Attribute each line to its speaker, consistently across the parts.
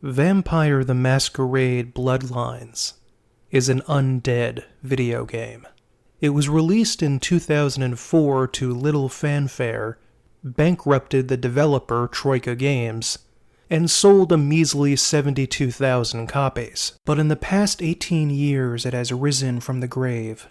Speaker 1: Vampire the Masquerade Bloodlines is an undead video game. It was released in 2004 to little fanfare, bankrupted the developer Troika Games, and sold a measly 72,000 copies. But in the past 18 years it has risen from the grave.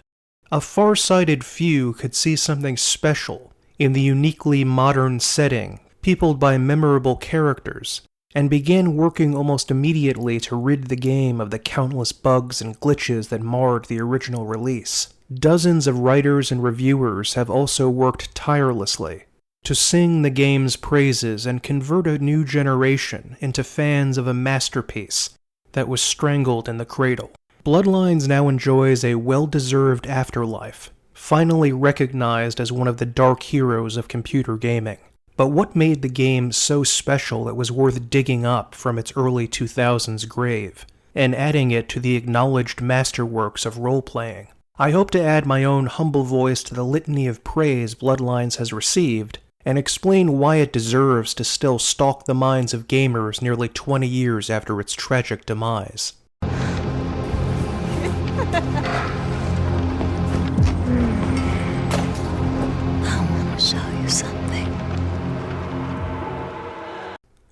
Speaker 1: A far-sighted few could see something special in the uniquely modern setting, peopled by memorable characters, and began working almost immediately to rid the game of the countless bugs and glitches that marred the original release. Dozens of writers and reviewers have also worked tirelessly to sing the game's praises and convert a new generation into fans of a masterpiece that was strangled in the cradle. Bloodlines now enjoys a well-deserved afterlife, finally recognized as one of the dark heroes of computer gaming. But what made the game so special it was worth digging up from its early 2000s grave, and adding it to the acknowledged masterworks of role-playing? I hope to add my own humble voice to the litany of praise Bloodlines has received, and explain why it deserves to still stalk the minds of gamers nearly 20 years after its tragic demise.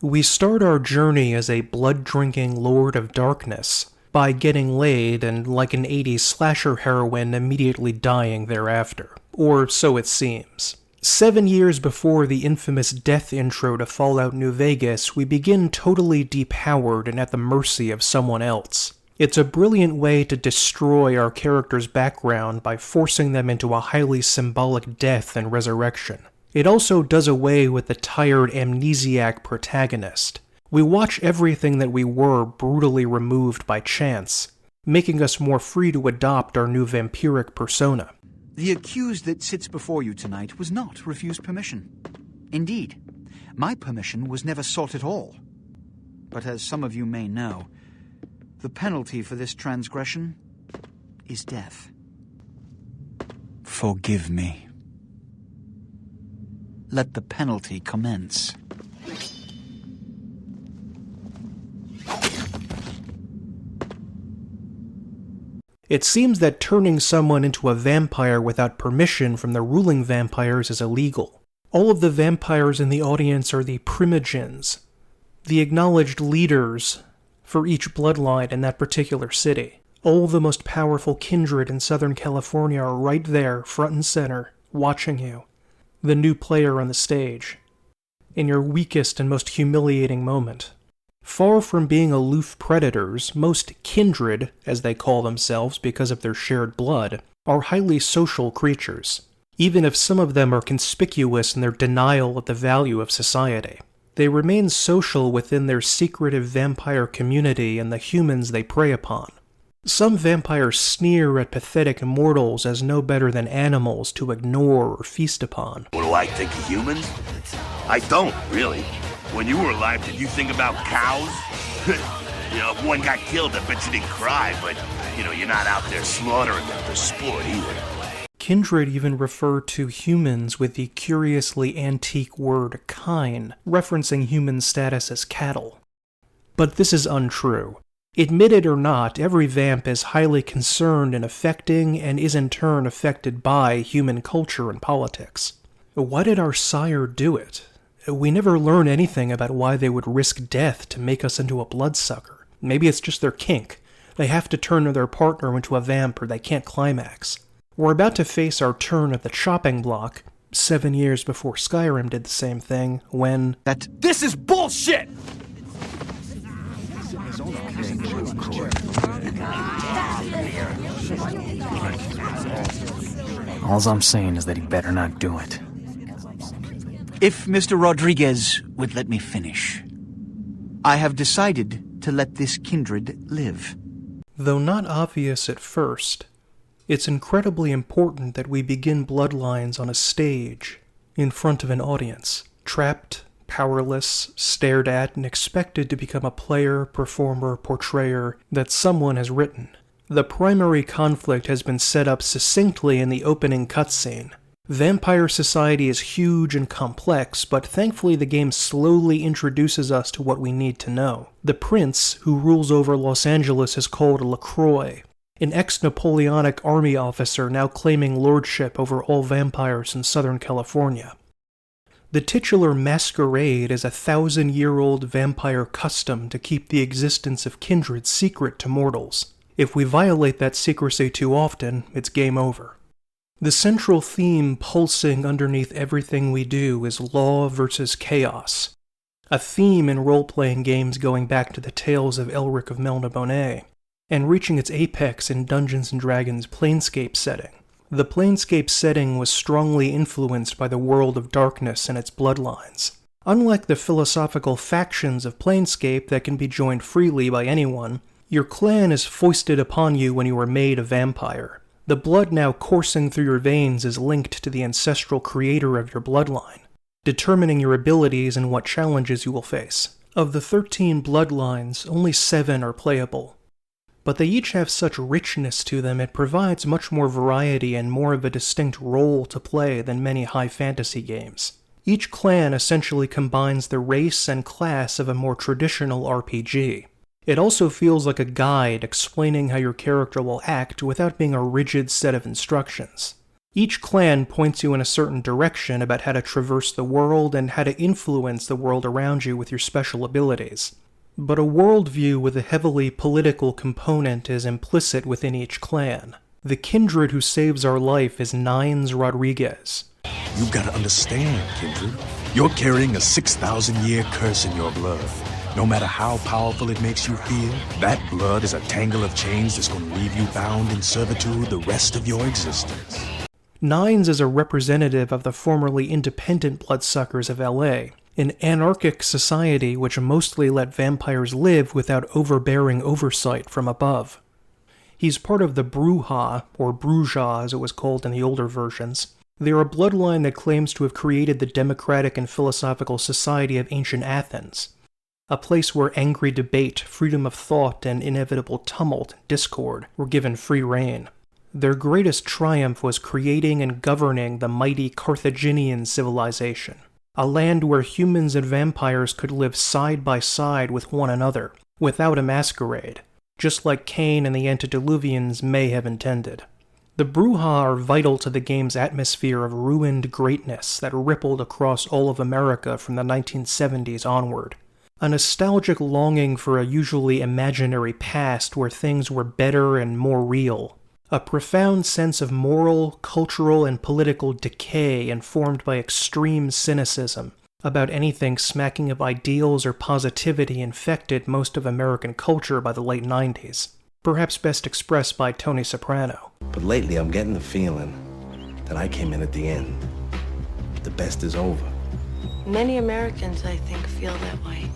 Speaker 1: We start our journey as a blood-drinking Lord of Darkness by getting laid and, like an 80s slasher heroine, immediately dying thereafter. Or so it seems. 7 years before the infamous death intro to Fallout New Vegas, we begin totally depowered and at the mercy of someone else. It's a brilliant way to destroy our character's background by forcing them into a highly symbolic death and resurrection. It also does away with the tired amnesiac protagonist. We watch everything that we were brutally removed by chance, making us more free to adopt our new vampiric persona.
Speaker 2: The accused that sits before you tonight was not refused permission. Indeed, my permission was never sought at all. But as some of you may know, the penalty for this transgression is death. Forgive me. Let the penalty commence.
Speaker 1: It seems that turning someone into a vampire without permission from the ruling vampires is illegal. All of the vampires in the audience are the primogens, the acknowledged leaders for each bloodline in that particular city. All the most powerful kindred in Southern California are right there, front and center, watching you, the new player on the stage, in your weakest and most humiliating moment. Far from being aloof predators, most kindred, as they call themselves because of their shared blood, are highly social creatures, even if some of them are conspicuous in their denial of the value of society. They remain social within their secretive vampire community and the humans they prey upon. Some vampires sneer at pathetic mortals as no better than animals to ignore or feast upon.
Speaker 3: What do I think of humans? I don't, really. When you were alive, did you think about cows? If one got killed, I bet you didn't cry, but, you're not out there slaughtering them for sport either.
Speaker 1: Kindred even refer to humans with the curiously antique word kine, referencing human status as cattle. But this is untrue. Admit it or not, every vamp is highly concerned in affecting and is in turn affected by human culture and politics. Why did our sire do it? We never learn anything about why they would risk death to make us into a bloodsucker. Maybe it's just their kink. They have to turn their partner into a vamp or they can't climax. We're about to face our turn at the chopping block, 7 years before Skyrim did the same thing, when...
Speaker 4: This is bullshit!
Speaker 5: All I'm saying is that he better not do it.
Speaker 2: If Mr. Rodriguez would let me finish, I have decided to let this kindred live.
Speaker 1: Though not obvious at first, it's incredibly important that we begin Bloodlines on a stage, in front of an audience, trapped, powerless, stared at, and expected to become a player, performer, portrayer that someone has written. The primary conflict has been set up succinctly in the opening cutscene. Vampire society is huge and complex, but thankfully the game slowly introduces us to what we need to know. The prince who rules over Los Angeles is called LaCroix, an ex-Napoleonic army officer now claiming lordship over all vampires in Southern California. The titular Masquerade is a 1,000-year-old vampire custom to keep the existence of kindred secret to mortals. If we violate that secrecy too often, it's game over. The central theme pulsing underneath everything we do is law versus chaos, a theme in role-playing games going back to the tales of Elric of Melniboné, and reaching its apex in Dungeons & Dragons' Planescape setting. The Planescape setting was strongly influenced by the world of darkness and its bloodlines. Unlike the philosophical factions of Planescape that can be joined freely by anyone, your clan is foisted upon you when you are made a vampire. The blood now coursing through your veins is linked to the ancestral creator of your bloodline, determining your abilities and what challenges you will face. Of the 13 bloodlines, only 7 are playable, but they each have such richness to them it provides much more variety and more of a distinct role to play than many high fantasy games. Each clan essentially combines the race and class of a more traditional RPG. It also feels like a guide explaining how your character will act without being a rigid set of instructions. Each clan points you in a certain direction about how to traverse the world and how to influence the world around you with your special abilities. But a worldview with a heavily political component is implicit within each clan. The kindred who saves our life is Nines Rodriguez.
Speaker 6: You gotta understand, kindred. You're carrying a 6,000-year curse in your blood. No matter how powerful it makes you feel, that blood is a tangle of chains that's going to leave you bound in servitude the rest of your existence.
Speaker 1: Nines is a representative of the formerly independent Bloodsuckers of LA, an anarchic society which mostly let vampires live without overbearing oversight from above. He's part of the Bruja, or Bruja as it was called in the older versions. They're a bloodline that claims to have created the democratic and philosophical society of ancient Athens, a place where angry debate, freedom of thought, and inevitable tumult and discord were given free rein. Their greatest triumph was creating and governing the mighty Carthaginian civilization, a land where humans and vampires could live side by side with one another, without a masquerade, just like Cain and the antediluvians may have intended. The Bruja are vital to the game's atmosphere of ruined greatness that rippled across all of America from the 1970s onward. A nostalgic longing for a usually imaginary past where things were better and more real. A profound sense of moral, cultural, and political decay informed by extreme cynicism about anything smacking of ideals or positivity infected most of American culture by the late 90s. Perhaps best expressed by Tony Soprano.
Speaker 7: But lately I'm getting the feeling that I came in at the end. The best is over.
Speaker 8: Many Americans, I think, feel that way.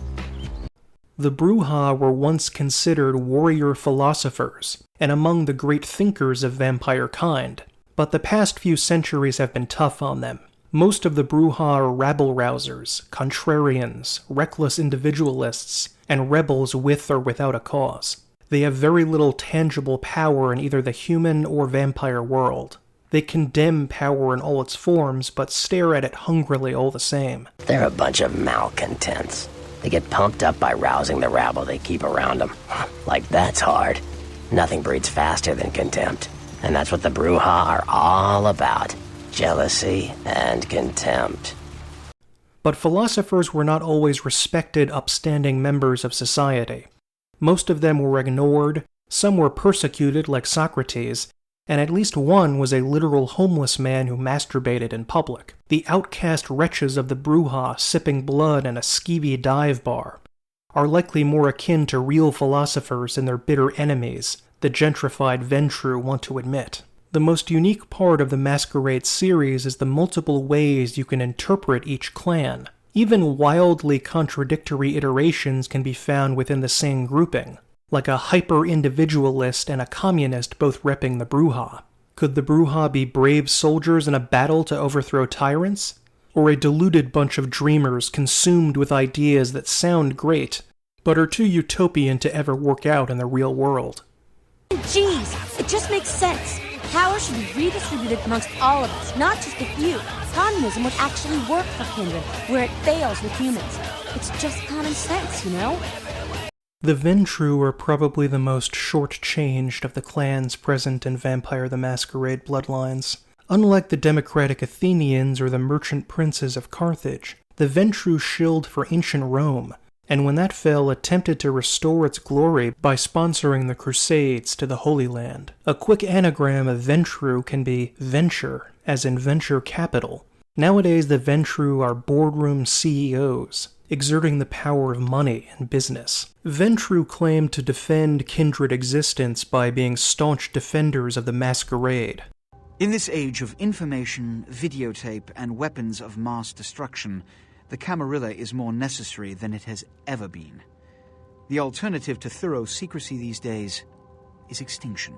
Speaker 1: The Bruja were once considered warrior philosophers, and among the great thinkers of vampire kind, but the past few centuries have been tough on them. Most of the Bruja are rabble-rousers, contrarians, reckless individualists, and rebels with or without a cause. They have very little tangible power in either the human or vampire world. They condemn power in all its forms, but stare at it hungrily all the same.
Speaker 9: They're a bunch of malcontents. They get pumped up by rousing the rabble they keep around them. Like that's hard. Nothing breeds faster than contempt. And that's what the Bruja are all about. Jealousy and contempt.
Speaker 1: But philosophers were not always respected, upstanding members of society. Most of them were ignored, some were persecuted like Socrates, and at least one was a literal homeless man who masturbated in public. The outcast wretches of the Bruja sipping blood in a skeevy dive bar are likely more akin to real philosophers than their bitter enemies, the gentrified Ventru want to admit. The most unique part of the Masquerade series is the multiple ways you can interpret each clan. Even wildly contradictory iterations can be found within the same grouping, like a hyper-individualist and a communist both repping the Bruja. Could the Bruja be brave soldiers in a battle to overthrow tyrants? Or a deluded bunch of dreamers consumed with ideas that sound great, but are too utopian to ever work out in the real world?
Speaker 10: Jeez, it just makes sense. Power should be redistributed amongst all of us, not just a few. Communism would actually work for Kindred, where it fails with humans. It's just common sense, you know?
Speaker 1: The Ventrue are probably the most short-changed of the clans present in Vampire the Masquerade Bloodlines. Unlike the democratic Athenians or the merchant princes of Carthage, the Ventrue shilled for ancient Rome, and when that fell, attempted to restore its glory by sponsoring the Crusades to the Holy Land. A quick anagram of Ventrue can be venture, as in venture capital. Nowadays, the Ventrue are boardroom CEOs, exerting the power of money and business. Ventrue claim to defend kindred existence by being staunch defenders of the Masquerade.
Speaker 2: In this age of information, videotape, and weapons of mass destruction, the Camarilla is more necessary than it has ever been. The alternative to thorough secrecy these days is extinction.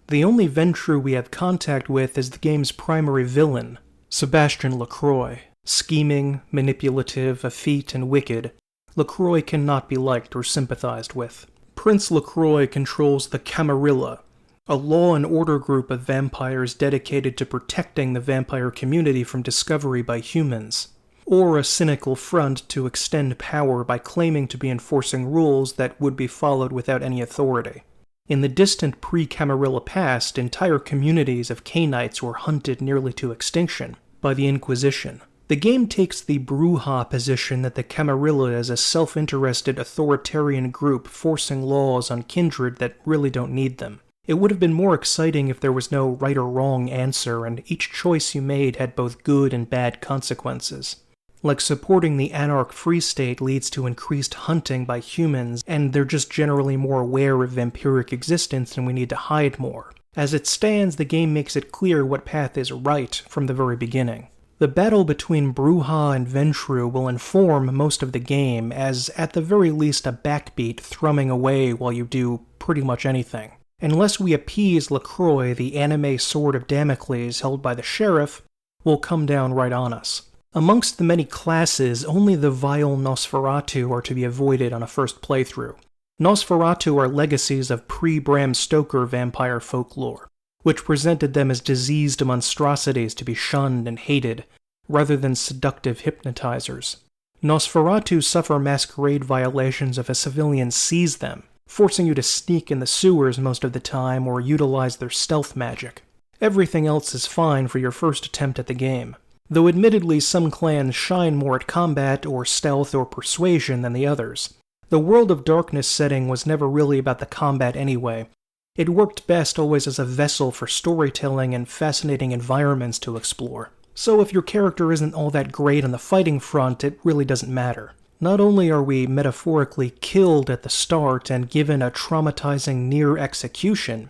Speaker 1: The only Ventrue we have contact with is the game's primary villain, Sebastian Lacroix. Scheming, manipulative, effete, and wicked, Lacroix cannot be liked or sympathized with. Prince Lacroix controls the Camarilla, a law and order group of vampires dedicated to protecting the vampire community from discovery by humans, or a cynical front to extend power by claiming to be enforcing rules that would be followed without any authority. In the distant pre-Camarilla past, entire communities of Cainites were hunted nearly to extinction by the Inquisition. The game takes the Bruja position that the Camarilla is a self-interested authoritarian group forcing laws on kindred that really don't need them. It would have been more exciting if there was no right or wrong answer and each choice you made had both good and bad consequences. Like supporting the Anarch Free State leads to increased hunting by humans, and they're just generally more aware of vampiric existence and we need to hide more. As it stands, the game makes it clear what path is right from the very beginning. The battle between Bruja and Ventrue will inform most of the game as, at the very least, a backbeat thrumming away while you do pretty much anything. Unless we appease Lacroix, the anime sword of Damocles held by the sheriff will come down right on us. Amongst the many classes, only the vile Nosferatu are to be avoided on a first playthrough. Nosferatu are legacies of pre-Bram Stoker vampire folklore, which presented them as diseased monstrosities to be shunned and hated, rather than seductive hypnotizers. Nosferatu suffer masquerade violations if a civilian sees them, forcing you to sneak in the sewers most of the time or utilize their stealth magic. Everything else is fine for your first attempt at the game, though admittedly some clans shine more at combat or stealth or persuasion than the others. The World of Darkness setting was never really about the combat anyway. It worked best always as a vessel for storytelling and fascinating environments to explore. So if your character isn't all that great on the fighting front, it really doesn't matter. Not only are we metaphorically killed at the start and given a traumatizing near execution,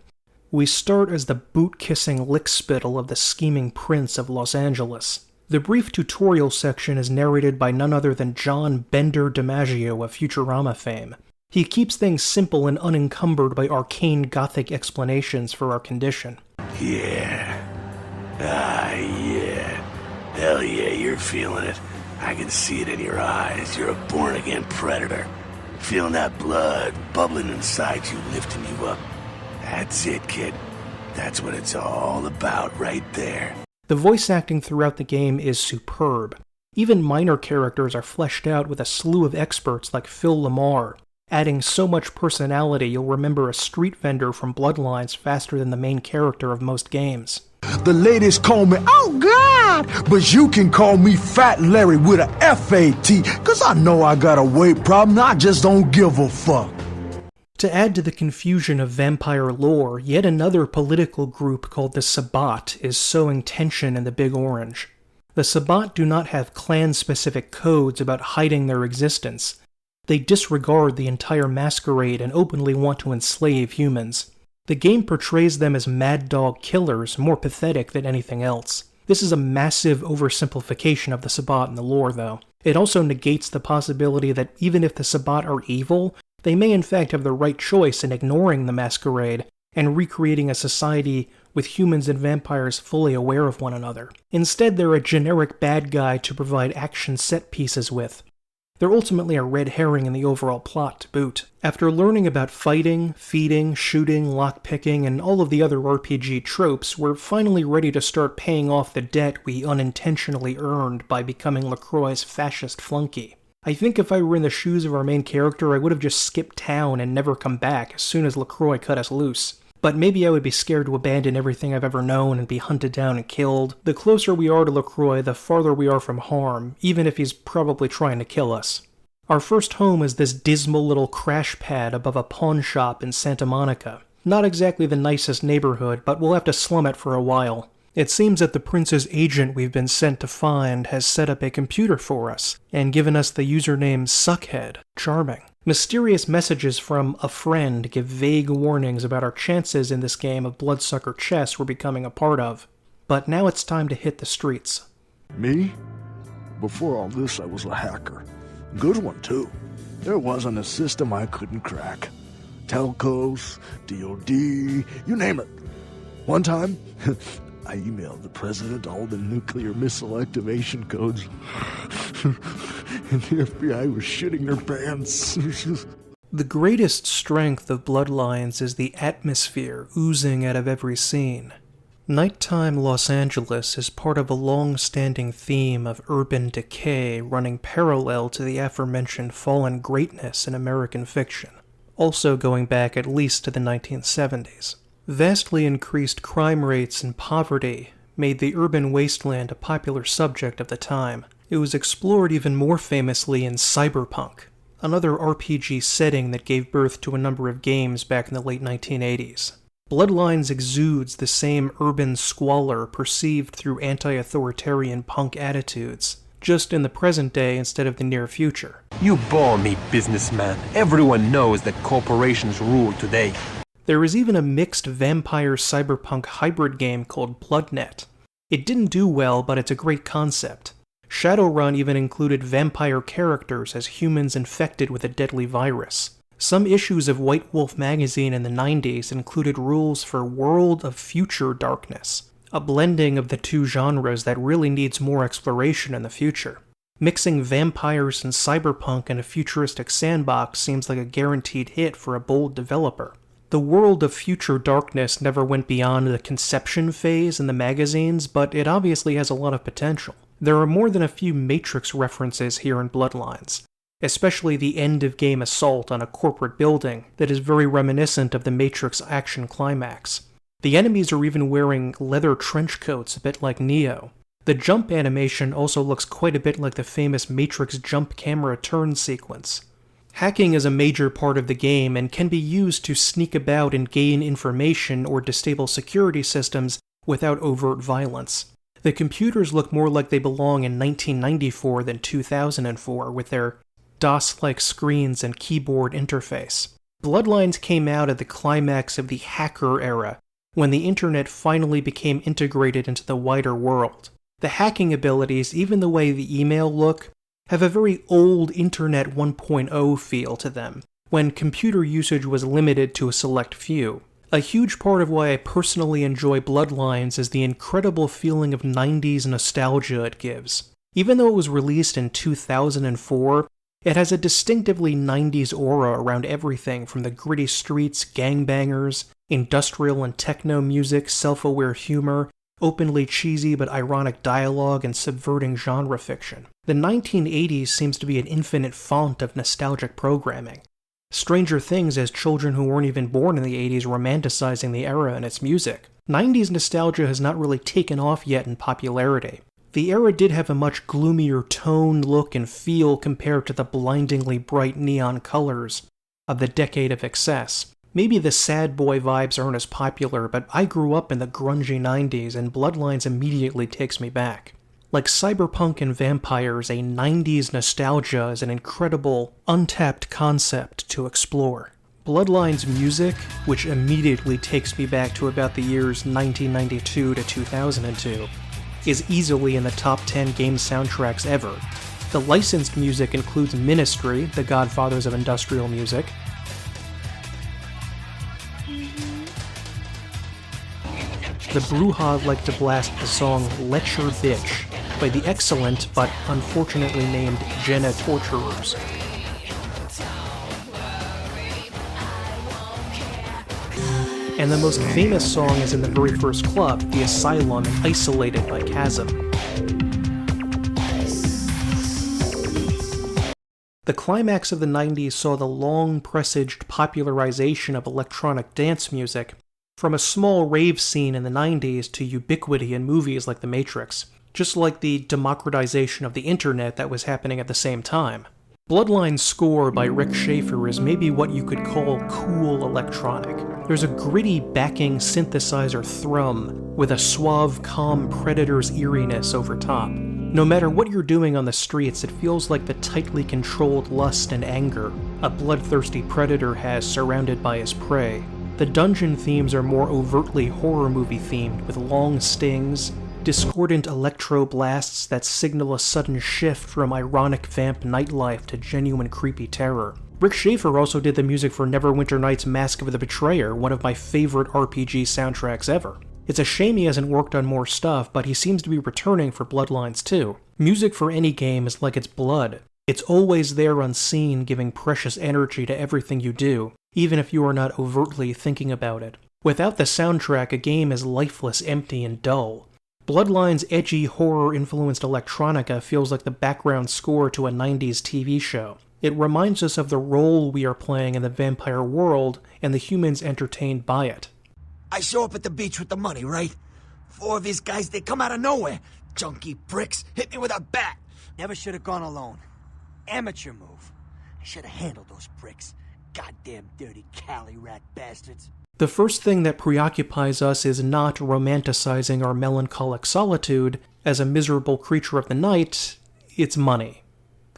Speaker 1: we start as the boot-kissing lickspittle of the scheming prince of Los Angeles. The brief tutorial section is narrated by none other than John Bender DiMaggio of Futurama fame. He keeps things simple and unencumbered by arcane gothic explanations for our condition.
Speaker 3: Yeah. Yeah. Hell yeah, you're feeling it. I can see it in your eyes. You're a born-again predator. Feeling that blood bubbling inside you, lifting you up. That's it, kid. That's what it's all about right there.
Speaker 1: The voice acting throughout the game is superb. Even minor characters are fleshed out with a slew of experts like Phil Lamar, adding so much personality you'll remember a street vendor from Bloodlines faster than the main character of most games.
Speaker 6: The ladies call me, oh God, but you can call me Fat Larry with a F-A-T, cause I know I got a weight problem, I just don't give a fuck.
Speaker 1: To add to the confusion of vampire lore, yet another political group called the Sabbat is sowing tension in the Big Orange. The Sabbat do not have clan-specific codes about hiding their existence. They disregard the entire masquerade and openly want to enslave humans. The game portrays them as mad dog killers, more pathetic than anything else. This is a massive oversimplification of the Sabbat in the lore, though. It also negates the possibility that even if the Sabbat are evil, they may in fact have the right choice in ignoring the masquerade and recreating a society with humans and vampires fully aware of one another. Instead, they're a generic bad guy to provide action set pieces with. They're ultimately a red herring in the overall plot to boot. After learning about fighting, feeding, shooting, lockpicking, and all of the other RPG tropes, we're finally ready to start paying off the debt we unintentionally earned by becoming LaCroix's fascist flunky. I think if I were in the shoes of our main character, I would have just skipped town and never come back as soon as LaCroix cut us loose. But maybe I would be scared to abandon everything I've ever known and be hunted down and killed. The closer we are to LaCroix, the farther we are from harm, even if he's probably trying to kill us. Our first home is this dismal little crash pad above a pawn shop in Santa Monica. Not exactly the nicest neighborhood, but we'll have to slum it for a while. It seems that the prince's agent we've been sent to find has set up a computer for us, and given us the username Suckhead. Charming. Mysterious messages from a friend give vague warnings about our chances in this game of bloodsucker chess we're becoming a part of. But now it's time to hit the streets.
Speaker 11: Me? Before all this, I was a hacker. Good one, too. There wasn't a system I couldn't crack. Telcos, DOD, you name it. One time, I emailed the president all the nuclear missile activation codes. And the FBI was shitting their pants.
Speaker 1: The greatest strength of Bloodlines is the atmosphere oozing out of every scene. Nighttime Los Angeles is part of a long-standing theme of urban decay running parallel to the aforementioned fallen greatness in American fiction, also going back at least to the 1970s. Vastly increased crime rates and poverty made the urban wasteland a popular subject of the time. It was explored even more famously in Cyberpunk, another RPG setting that gave birth to a number of games back in the late 1980s. Bloodlines exudes the same urban squalor perceived through anti-authoritarian punk attitudes, just in the present day instead of the near future.
Speaker 4: You bore me, businessman. Everyone knows that corporations rule today.
Speaker 1: There is even a mixed vampire cyberpunk hybrid game called Bloodnet. It didn't do well, but it's a great concept. Shadowrun even included vampire characters as humans infected with a deadly virus. Some issues of White Wolf magazine in the 90s included rules for World of Future Darkness, a blending of the two genres that really needs more exploration in the future. Mixing vampires and cyberpunk in a futuristic sandbox seems like a guaranteed hit for a bold developer. The World of Future Darkness never went beyond the conception phase in the magazines, but it obviously has a lot of potential. There are more than a few Matrix references here in Bloodlines, especially the end-of-game assault on a corporate building that is very reminiscent of the Matrix action climax. The enemies are even wearing leather trench coats a bit like Neo. The jump animation also looks quite a bit like the famous Matrix jump camera turn sequence. Hacking is a major part of the game and can be used to sneak about and gain information or disable security systems without overt violence. The computers look more like they belong in 1994 than 2004 with their DOS-like screens and keyboard interface. Bloodlines came out at the climax of the hacker era, when the internet finally became integrated into the wider world. The hacking abilities, even the way the email look, have a very old Internet 1.0 feel to them, when computer usage was limited to a select few. A huge part of why I personally enjoy Bloodlines is the incredible feeling of 90s nostalgia it gives. Even though it was released in 2004, it has a distinctively 90s aura around everything from the gritty streets, gangbangers, industrial and techno music, self-aware humor, openly cheesy but ironic dialogue, and subverting genre fiction. The 1980s seems to be an infinite font of nostalgic programming. Stranger Things has children who weren't even born in the 80s romanticizing the era and its music. 90s nostalgia has not really taken off yet in popularity. The era did have a much gloomier tone, look, and feel compared to the blindingly bright neon colors of the decade of excess. Maybe the sad boy vibes aren't as popular, but I grew up in the grungy 90s and Bloodlines immediately takes me back. Like cyberpunk and vampires, a 90s nostalgia is an incredible, untapped concept to explore. Bloodlines' music, which immediately takes me back to about the years 1992 to 2002, is easily in the top 10 game soundtracks ever. The licensed music includes Ministry, the godfathers of industrial music, the Bruja like to blast the song Let Your Bitch, by the excellent but unfortunately named Jenna Torturers. And the most famous song is in the very first club, The Asylum and Isolated by Chasm. The climax of the 90s saw the long-presaged popularization of electronic dance music, from a small rave scene in the 90s to ubiquity in movies like The Matrix, just like the democratization of the internet that was happening at the same time. Bloodlines' score by Rick Schaefer is maybe what you could call cool electronic. There's a gritty backing synthesizer thrum with a suave, calm Predator's eeriness over top. No matter what you're doing on the streets, it feels like the tightly controlled lust and anger a bloodthirsty predator has surrounded by his prey. The dungeon themes are more overtly horror movie themed, with long stings, discordant electro blasts that signal a sudden shift from ironic vamp nightlife to genuine creepy terror. Rick Schaefer also did the music for Neverwinter Nights' Mask of the Betrayer, one of my favorite RPG soundtracks ever. It's a shame he hasn't worked on more stuff, but he seems to be returning for Bloodlines too. Music for any game is like its blood. It's always there unseen, giving precious energy to everything you do, even if you are not overtly thinking about it. Without the soundtrack, a game is lifeless, empty, and dull. Bloodlines' edgy, horror-influenced electronica feels like the background score to a 90s TV show. It reminds us of the role we are playing in the vampire world and the humans entertained by it.
Speaker 12: I show up at the beach with the money, right? 4 of these guys, they come out of nowhere. Junky pricks, hit me with a bat. Never should have gone alone. Amateur move. I should have handled those pricks. Goddamn dirty Cali rat bastards.
Speaker 1: The first thing that preoccupies us is not romanticizing our melancholic solitude as a miserable creature of the night, it's money.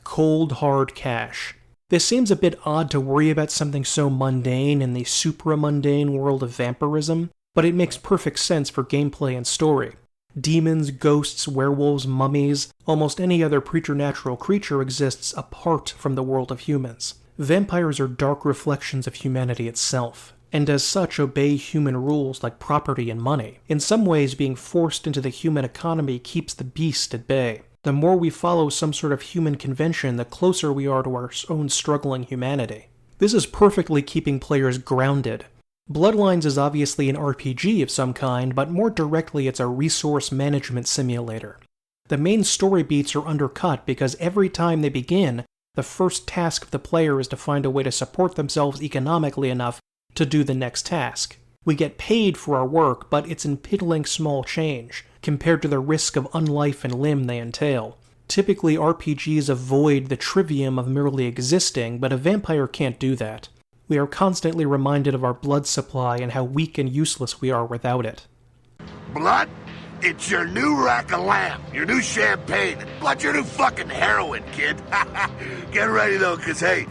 Speaker 1: Cold, hard cash. This seems a bit odd to worry about something so mundane in the supra-mundane world of vampirism, but it makes perfect sense for gameplay and story. Demons, ghosts, werewolves, mummies, almost any other preternatural creature exists apart from the world of humans. Vampires are dark reflections of humanity itself, and as such obey human rules like property and money. In some ways, being forced into the human economy keeps the beast at bay. The more we follow some sort of human convention, the closer we are to our own struggling humanity. This is perfectly keeping players grounded. Bloodlines is obviously an RPG of some kind, but more directly it's a resource management simulator. The main story beats are undercut because every time they begin, the first task of the player is to find a way to support themselves economically enough to do the next task. We get paid for our work, but it's in piddling small change, compared to the risk of unlife and limb they entail. Typically, RPGs avoid the trivium of merely existing, but a vampire can't do that. We are constantly reminded of our blood supply and how weak and useless we are without it.
Speaker 3: Blood? It's your new rack of lamb, your new champagne. Blood's your new fucking heroin, kid. Get ready, though, because, hey,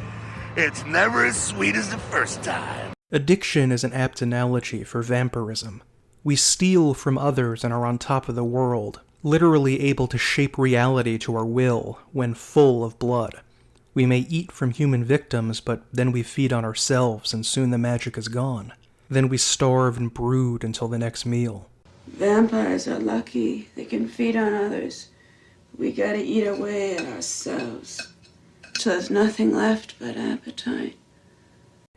Speaker 3: it's never as sweet as the first time.
Speaker 1: Addiction is an apt analogy for vampirism. We steal from others and are on top of the world, literally able to shape reality to our will when full of blood. We may eat from human victims, but then we feed on ourselves and soon the magic is gone. Then we starve and brood until the next meal.
Speaker 13: Vampires are lucky. They can feed on others. We gotta eat away at ourselves. So there's nothing left but appetite.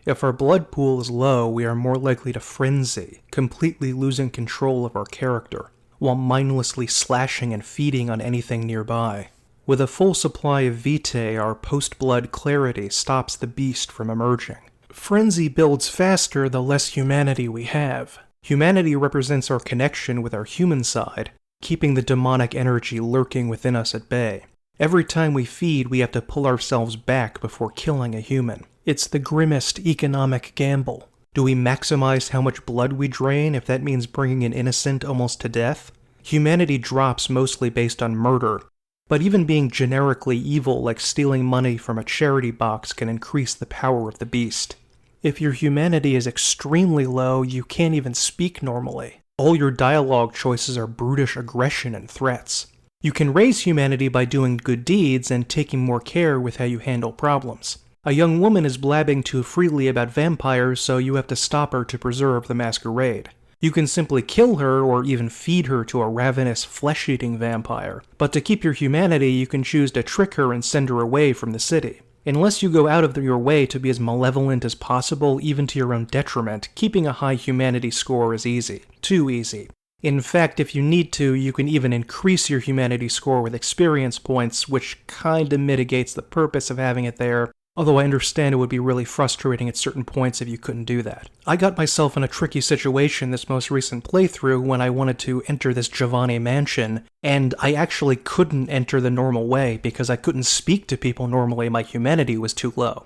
Speaker 1: If our blood pool is low, we are more likely to frenzy, completely losing control of our character, while mindlessly slashing and feeding on anything nearby. With a full supply of vitae, our post-blood clarity stops the beast from emerging. Frenzy builds faster the less humanity we have. Humanity represents our connection with our human side, keeping the demonic energy lurking within us at bay. Every time we feed, we have to pull ourselves back before killing a human. It's the grimmest economic gamble. Do we maximize how much blood we drain if that means bringing an innocent almost to death? Humanity drops mostly based on murder, but even being generically evil like stealing money from a charity box can increase the power of the beast. If your humanity is extremely low, you can't even speak normally. All your dialogue choices are brutish aggression and threats. You can raise humanity by doing good deeds and taking more care with how you handle problems. A young woman is blabbing too freely about vampires, so you have to stop her to preserve the Masquerade. You can simply kill her or even feed her to a ravenous flesh-eating vampire, but to keep your humanity you can choose to trick her and send her away from the city. Unless you go out of your way to be as malevolent as possible, even to your own detriment, keeping a high humanity score is easy. Too easy. In fact, if you need to, you can even increase your humanity score with experience points, which kinda mitigates the purpose of having it there, although I understand it would be really frustrating at certain points if you couldn't do that. I got myself in a tricky situation this most recent playthrough when I wanted to enter this Giovanni mansion, and I actually couldn't enter the normal way because I couldn't speak to people normally, my humanity was too low.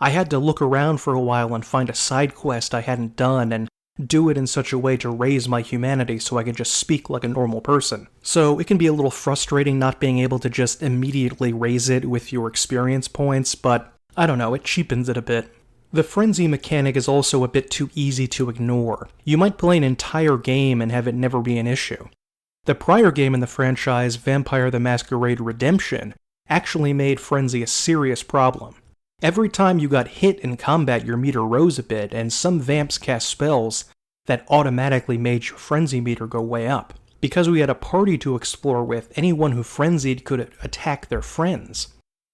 Speaker 1: I had to look around for a while and find a side quest I hadn't done and do it in such a way to raise my humanity so I could just speak like a normal person. So it can be a little frustrating not being able to just immediately raise it with your experience points, but I don't know, it cheapens it a bit. The frenzy mechanic is also a bit too easy to ignore. You might play an entire game and have it never be an issue. The prior game in the franchise, Vampire the Masquerade Redemption, actually made frenzy a serious problem. Every time you got hit in combat, your meter rose a bit, and some vamps cast spells that automatically made your frenzy meter go way up. Because we had a party to explore with, anyone who frenzied could attack their friends.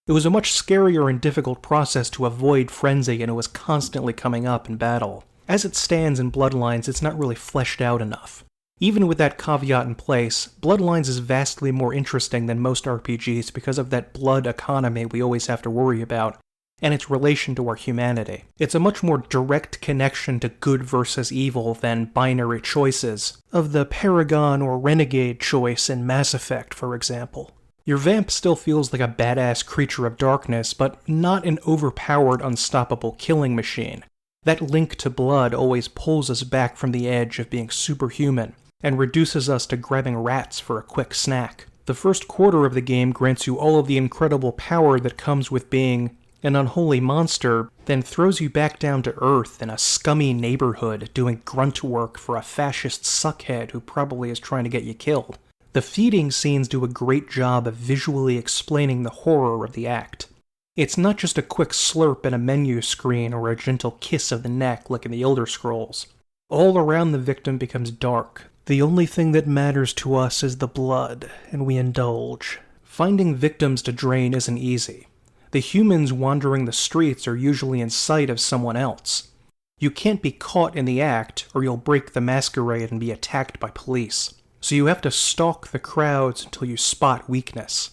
Speaker 1: It was a much scarier and difficult process to avoid frenzy, and it was constantly coming up in battle. As it stands in Bloodlines, it's not really fleshed out enough. Even with that caveat in place, Bloodlines is vastly more interesting than most RPGs because of that blood economy we always have to worry about, and its relation to our humanity. It's a much more direct connection to good versus evil than binary choices of the Paragon or Renegade choice in Mass Effect, for example. Your vamp still feels like a badass creature of darkness, but not an overpowered, unstoppable killing machine. That link to blood always pulls us back from the edge of being superhuman, and reduces us to grabbing rats for a quick snack. The first quarter of the game grants you all of the incredible power that comes with being an unholy monster, then throws you back down to earth in a scummy neighborhood doing grunt work for a fascist suckhead who probably is trying to get you killed. The feeding scenes do a great job of visually explaining the horror of the act. It's not just a quick slurp in a menu screen or a gentle kiss of the neck like in the Elder Scrolls. All around the victim becomes dark. The only thing that matters to us is the blood, and we indulge. Finding victims to drain isn't easy. The humans wandering the streets are usually in sight of someone else. You can't be caught in the act, or you'll break the masquerade and be attacked by police. So you have to stalk the crowds until you spot weakness.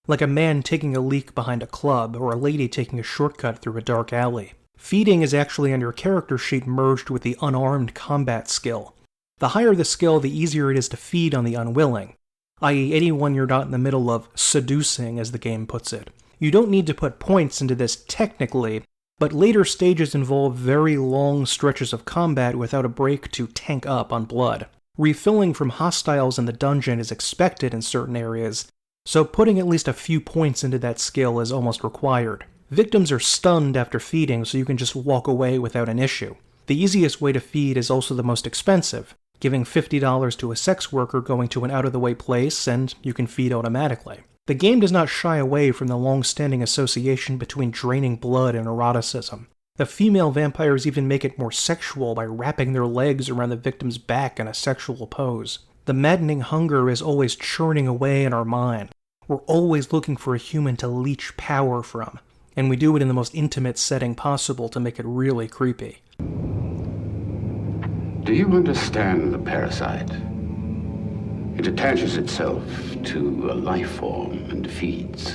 Speaker 1: Like a man taking a leak behind a club, or a lady taking a shortcut through a dark alley. Feeding is actually on your character sheet merged with the unarmed combat skill. The higher the skill, the easier it is to feed on the unwilling, i.e. anyone you're not in the middle of seducing, as the game puts it. You don't need to put points into this technically, but later stages involve very long stretches of combat without a break to tank up on blood. Refilling from hostiles in the dungeon is expected in certain areas, so putting at least a few points into that skill is almost required. Victims are stunned after feeding, so you can just walk away without an issue. The easiest way to feed is also the most expensive, giving $50 to a sex worker going to an out-of-the-way place, and you can feed automatically. The game does not shy away from the long-standing association between draining blood and eroticism. The female vampires even make it more sexual by wrapping their legs around the victim's back in a sexual pose. The maddening hunger is always churning away in our mind. We're always looking for a human to leech power from, and we do it in the most intimate setting possible to make it really creepy.
Speaker 14: Do you understand the parasite? It attaches itself to a life form and feeds.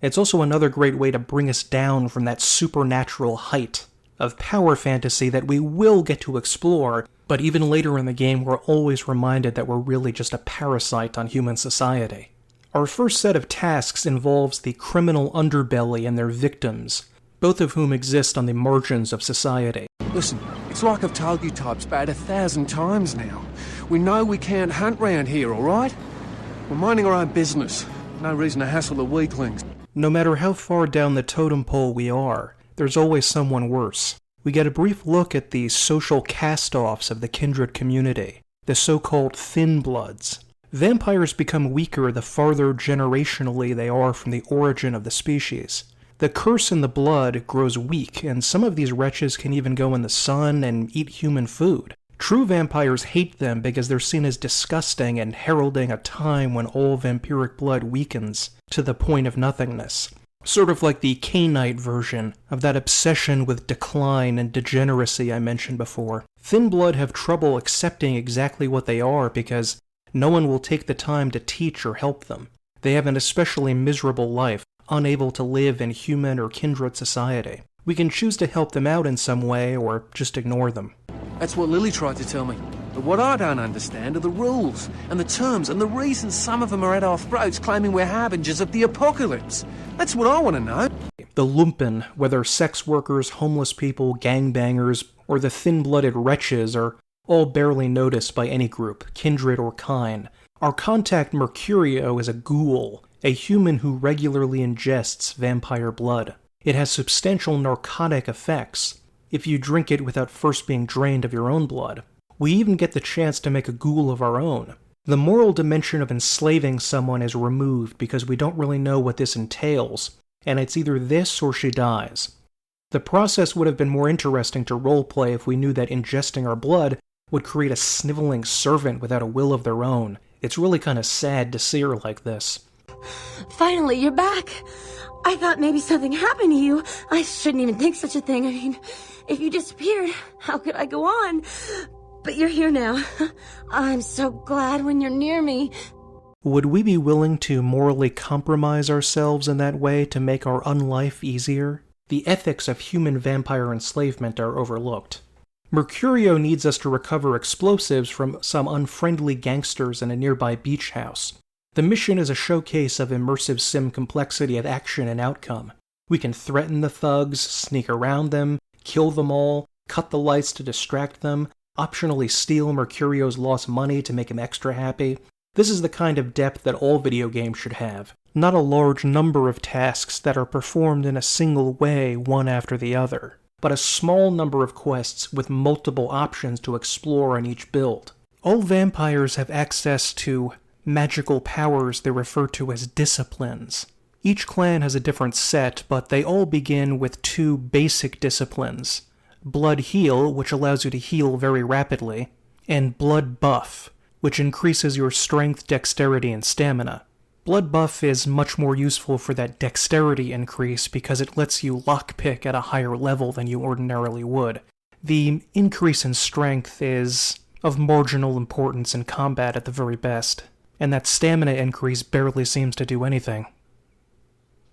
Speaker 1: It's also another great way to bring us down from that supernatural height of power fantasy that we will get to explore, but even later in the game we're always reminded that we're really just a parasite on human society. Our first set of tasks involves the criminal underbelly and their victims, both of whom exist on the margins of society.
Speaker 4: Listen, it's like I've told you types about 1,000 times now. We know we can't hunt round here, alright? We're minding our own business. No reason to hassle the weaklings.
Speaker 1: No matter how far down the totem pole we are, there's always someone worse. We get a brief look at the social cast-offs of the kindred community, the so-called thin bloods. Vampires become weaker the farther generationally they are from the origin of the species. The curse in the blood grows weak, and some of these wretches can even go in the sun and eat human food. True vampires hate them because they're seen as disgusting and heralding a time when all vampiric blood weakens to the point of nothingness. Sort of like the Cainite version of that obsession with decline and degeneracy I mentioned before. Thin blood have trouble accepting exactly what they are because no one will take the time to teach or help them. They have an especially miserable life, unable to live in human or kindred society. We can choose to help them out in some way or just ignore them.
Speaker 4: That's what Lily tried to tell me. But what I don't understand are the rules and the terms and the reasons some of them are at our throats claiming we're harbingers of the apocalypse. That's what I want to know.
Speaker 1: The lumpen, whether sex workers, homeless people, gangbangers, or the thin-blooded wretches, are all barely noticed by any group, kindred or kind. Our contact Mercurio is a ghoul, a human who regularly ingests vampire blood. It has substantial narcotic effects if you drink it without first being drained of your own blood. We even get the chance to make a ghoul of our own. The moral dimension of enslaving someone is removed because we don't really know what this entails, and it's either this or she dies. The process would have been more interesting to roleplay if we knew that ingesting our blood would create a sniveling servant without a will of their own. It's really kind of sad to see her like this.
Speaker 10: Finally, you're back. I thought maybe something happened to you. I shouldn't even think such a thing. I mean, if you disappeared, how could I go on? But you're here now. I'm so glad when you're near me.
Speaker 1: Would we be willing to morally compromise ourselves in that way to make our unlife easier? The ethics of human vampire enslavement are overlooked. Mercurio needs us to recover explosives from some unfriendly gangsters in a nearby beach house. The mission is a showcase of immersive sim complexity of action and outcome. We can threaten the thugs, sneak around them, kill them all, cut the lights to distract them, optionally steal Mercurio's lost money to make him extra happy. This is the kind of depth that all video games should have, not a large number of tasks that are performed in a single way one after the other, but a small number of quests with multiple options to explore in each build. All vampires have access to magical powers they refer to as disciplines. Each clan has a different set, but they all begin with two basic disciplines. Blood Heal, which allows you to heal very rapidly, and Blood Buff, which increases your strength, dexterity, and stamina. Blood Buff is much more useful for that dexterity increase because it lets you lockpick at a higher level than you ordinarily would. The increase in strength is of marginal importance in combat at the very best, and that stamina increase barely seems to do anything.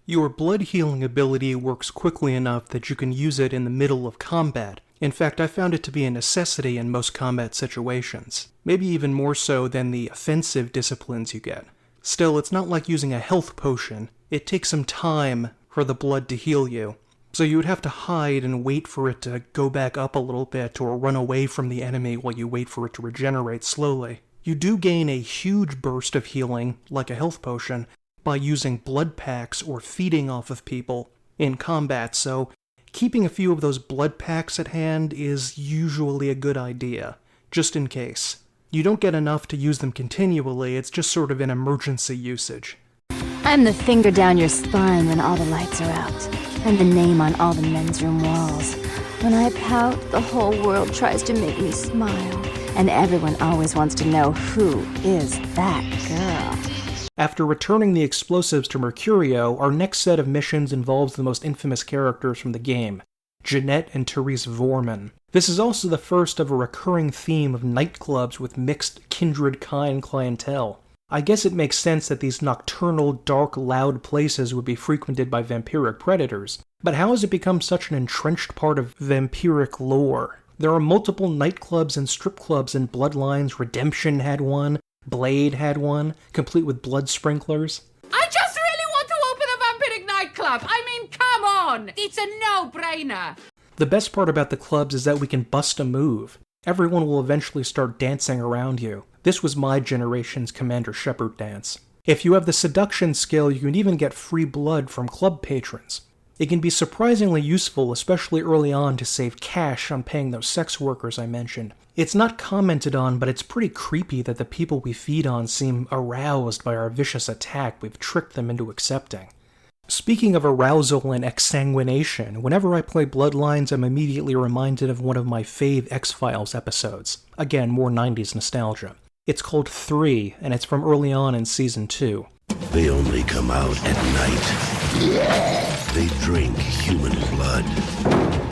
Speaker 1: Your blood healing ability works quickly enough that you can use it in the middle of combat. In fact, I found it to be a necessity in most combat situations, maybe even more so than the offensive disciplines you get. Still, it's not like using a health potion. It takes some time for the blood to heal you, so you would have to hide and wait for it to go back up a little bit or run away from the enemy while you wait for it to regenerate slowly. You do gain a huge burst of healing, like a health potion, by using blood packs or feeding off of people in combat, so keeping a few of those blood packs at hand is usually a good idea, just in case. You don't get enough to use them continually, it's just sort of an emergency usage.
Speaker 10: I'm the finger down your spine when all the lights are out, and the name on all the men's room walls. When I pout, the whole world tries to make me smile, and everyone always wants to know who is that girl.
Speaker 1: After returning the explosives to Mercurio, our next set of missions involves the most infamous characters from the game, Jeanette and Therese Vorman. This is also the first of a recurring theme of nightclubs with mixed kindred kind clientele. I guess it makes sense that these nocturnal, dark, loud places would be frequented by vampiric predators, but how has it become such an entrenched part of vampiric lore? There are multiple nightclubs and strip clubs in Bloodlines. Redemption had one, Blade had one, complete with blood sprinklers.
Speaker 15: I just really want to open a vampiric nightclub. I mean, come on. It's a no-brainer.
Speaker 1: The best part about the clubs is that we can bust a move. Everyone will eventually start dancing around you. This was my generation's Commander Shepard dance. If you have the seduction skill, you can even get free blood from club patrons. It can be surprisingly useful, especially early on, to save cash on paying those sex workers I mentioned. It's not commented on, but it's pretty creepy that the people we feed on seem aroused by our vicious attack we've tricked them into accepting. Speaking of arousal and exsanguination, whenever I play Bloodlines, I'm immediately reminded of one of my fave X-Files episodes. Again, more 90s nostalgia. It's called 3, and it's from early on in Season 2.
Speaker 16: They only come out at night. They drink human blood.